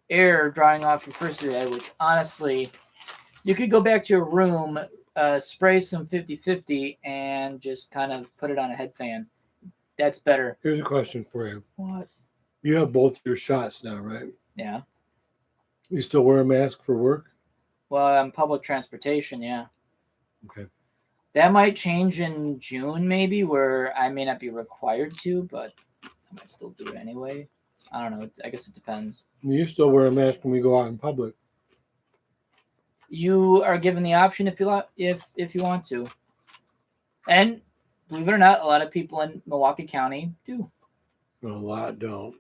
air drying off your fursuit head, which honestly, you could go back to your room, spray some 50-50, and just kind of put it on a head fan. That's better.
Here's a question for you.
What?
You have both your shots now, right?
Yeah.
You still wear a mask for work?
Well, on public transportation, yeah.
Okay.
That might change in June, maybe, where I may not be required to, but I might still do it anyway. I don't know. I guess it depends.
You still wear a mask when we go out in public.
You are given the option if you want to. And believe it or not, a lot of people in Milwaukee County do.
A lot don't.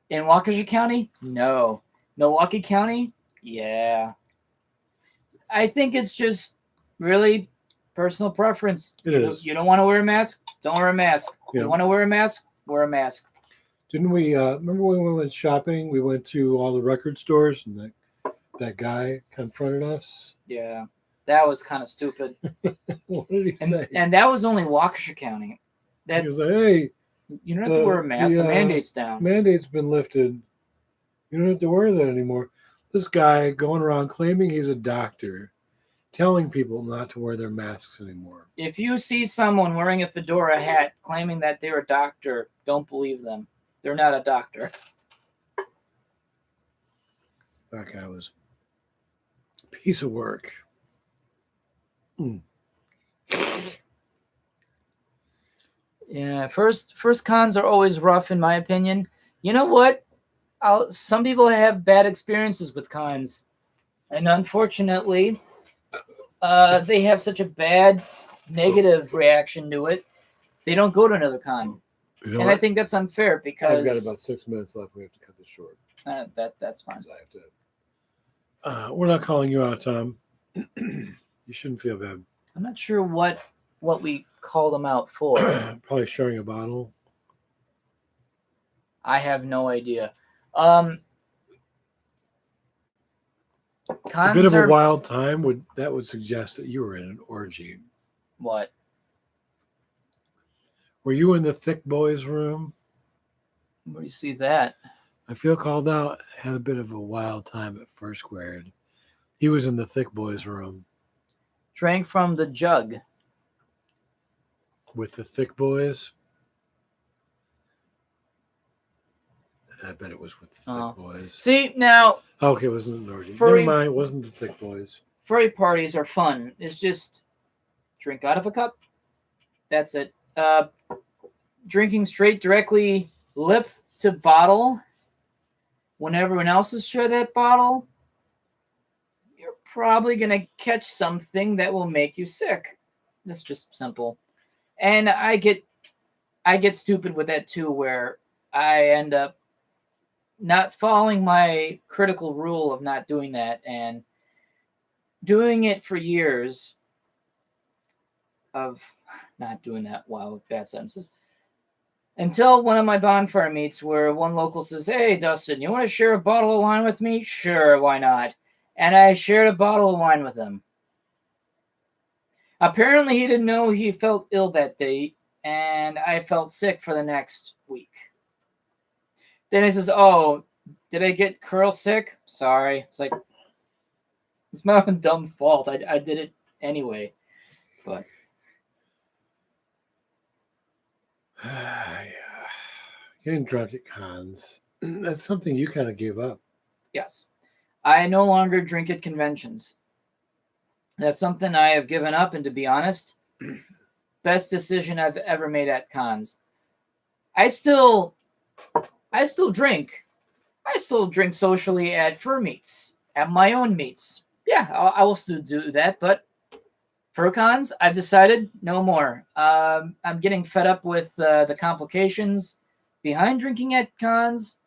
In Waukesha County, no. Milwaukee County, yeah. I think it's just really personal preference.
It is.
You don't want to wear a mask? Don't wear a mask.
Yeah.
You want to wear a mask? Wear a mask.
Didn't we remember when we went shopping? We went to all the record stores and that guy confronted us.
Yeah, that was kind of stupid.
What did he say?
And that was only Waukesha County.
He
That's
was like, hey,
you don't have to wear a mask. The mandate's down.
Mandate's been lifted. You don't have to wear that anymore. This guy going around claiming he's a doctor, telling people not to wear their masks anymore.
If you see someone wearing a fedora hat claiming that they're a doctor, don't believe them. They're not a doctor.
That guy was a piece of work.
Yeah, first cons are always rough in my opinion. You know what? Some people have bad experiences with cons, and unfortunately, they have such a bad negative reaction to it. They don't go to another con, and I think that's unfair because
I've got about 6 minutes left. We have to cut this short.
That's fine.
I have to. We're not calling you out, Tom. You shouldn't feel bad.
I'm not sure what we called them out for.
Probably sharing a bottle.
I have no idea.
A bit of
a
a wild time would suggest that you were in an orgy.
What?
Were you in the thick boys room?
Where do you see that?
I feel called out. Had a bit of a wild time at first squared. He was in the thick boys room.
Drank from the jug.
With the thick boys? I bet it was with the thick boys.
See, now...
Okay, it wasn't an orgy.
Never
mind, it wasn't the thick boys.
Furry parties are fun. It's just drink out of a cup. That's it. Drinking straight directly lip to bottle when everyone else has shared that bottle, you're probably going to catch something that will make you sick. That's just simple. And I get stupid with that too, where I end up not following my critical rule of not doing that and doing it for years of not doing that. Wow, bad sentences. Until one of my bonfire meets where one local says, "Hey, Dustin, you want to share a bottle of wine with me?" Sure, why not? And I shared a bottle of wine with him. Apparently, he didn't know he felt ill that day, and I felt sick for the next week. Then he says, "Oh, did I get Curl sick? Sorry." It's like, it's my own dumb fault. I did it anyway. But
Getting drunk at cons, that's something you kind of gave up.
yes, I no longer drink at conventions. That's something I have given up, and to be honest, best decision I've ever made at cons. I still drink. I still drink socially at fur meets, at my own meets. Yeah, I will still do that, but fur cons, I've decided no more. I'm getting fed up with the complications behind drinking at cons.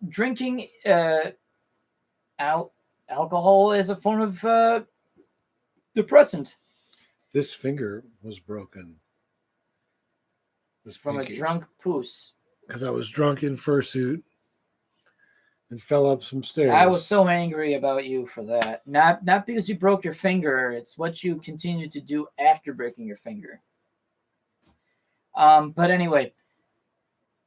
Drinking alcohol is a form of depressant.
This finger was broken.
From pinky. A drunk poos.
Because I was drunk in fursuit and fell up some stairs.
I was so angry about you for that. Not because you broke your finger. It's what you continued to do after breaking your finger. But anyway,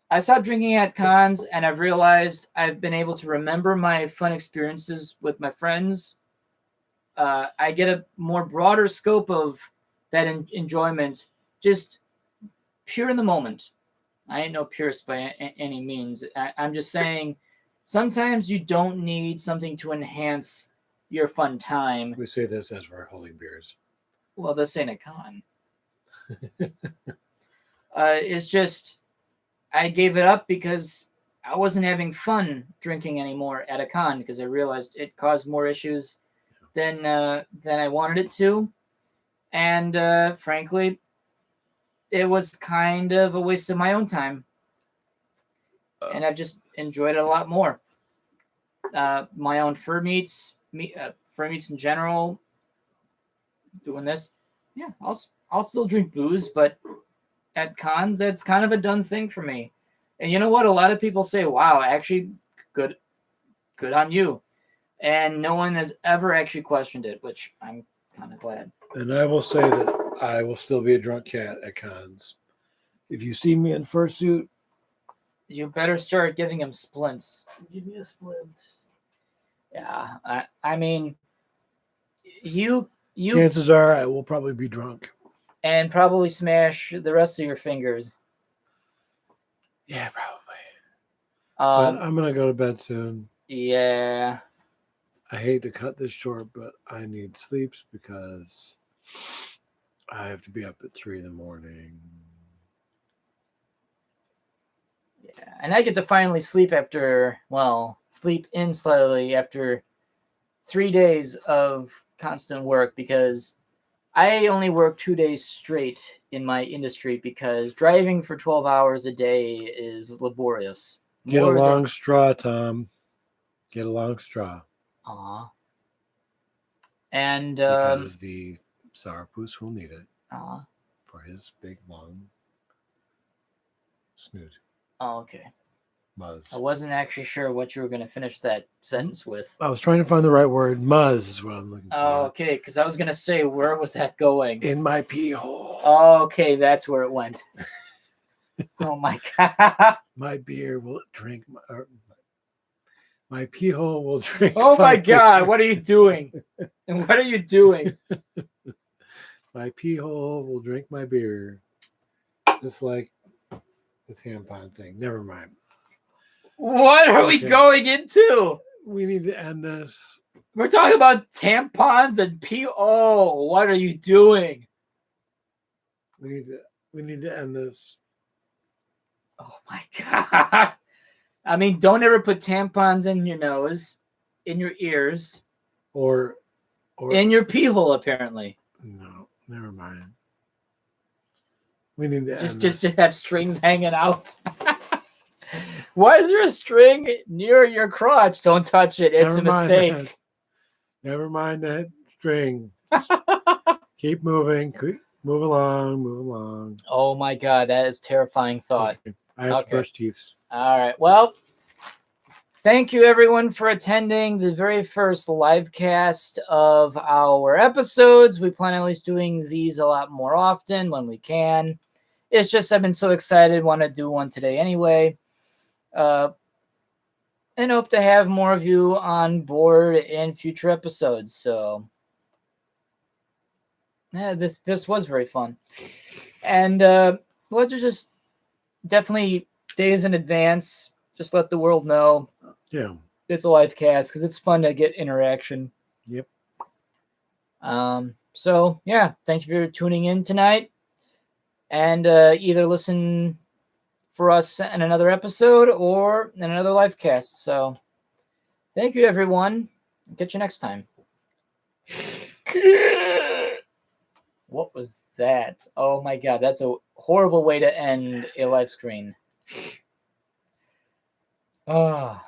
I stopped drinking at cons, and I've realized I've been able to remember my fun experiences with my friends. I get a more broader scope of that enjoyment, just pure in the moment. I ain't no purist by any means. I'm just saying sometimes you don't need something to enhance your fun time.
We say this as we're holding beers.
Well, this ain't a con. It's just I gave it up because I wasn't having fun drinking anymore at a con because I realized it caused more issues than I wanted it to. And frankly, it was kind of a waste of my own time. and I've just enjoyed it a lot more. My own fur meats in general. Doing this, yeah, I'll still drink booze, but at cons, that's kind of a done thing for me. And you know what? A lot of people say, "Wow, actually, good on you," and no one has ever actually questioned it, which I'm kind of glad.
And I will say that I will still be a drunk cat at cons. If you see me in fursuit,
You better start giving him splints.
give me a splint.
Yeah, I mean, you
Chances are I will probably be drunk.
and probably smash the rest of your fingers.
Yeah, probably. But
Um,
I'm gonna go to bed soon.
yeah,
I hate to cut this short, but I need sleeps because I have to be up at 3 a.m.
yeah, and I get to finally sleep sleep in slightly after 3 days of constant work because I only work 2 days straight in my industry because driving for 12 hours a day is laborious.
Get a long straw, Tom. Get a long straw.
Aw. And
Because the sourpuss will need it for his big long snoot.
Oh, okay.
Muzz.
I wasn't actually sure what you were going to finish that sentence with.
I was trying to find the right word. Muzz is what I'm looking for.
Oh, okay, because I was going to say, where was that going?
In my pee hole.
Oh, okay, that's where it went. Oh, my God.
My beer will drink my pee hole will drink.
Oh, my God, what are you doing? And what are you doing?
My pee hole will drink my beer. Just like the tampon thing. Never mind.
What are we going into?
We need to end this.
We're talking about tampons and pee. Oh, what are you doing?
We need to end this.
Oh my God. I mean, don't ever put tampons in your nose, in your ears,
or
in your pee hole, apparently.
No, never mind. We need to
just have strings hanging out. Why is there a string near your crotch? Don't touch it. It's a mistake.
Never mind that string. Keep moving. Move along.
Oh my God, that is terrifying thought.
Okay. I have to brush teeth.
All right. Well, thank you everyone for attending the very first live cast of our episodes. We plan on at least doing these a lot more often when we can. It's just I've been so excited, want to do one today anyway. And hope to have more of you on board in future episodes. So yeah, this was very fun. And we'll just definitely days in advance, just let the world know.
Yeah.
It's a live cast because it's fun to get interaction.
Yep.
So yeah, thank you for tuning in tonight. And either listen for us in another episode or in another live cast. So thank you, everyone. Catch you next time. What was that? Oh my God, that's a horrible way to end a live screen. Ah.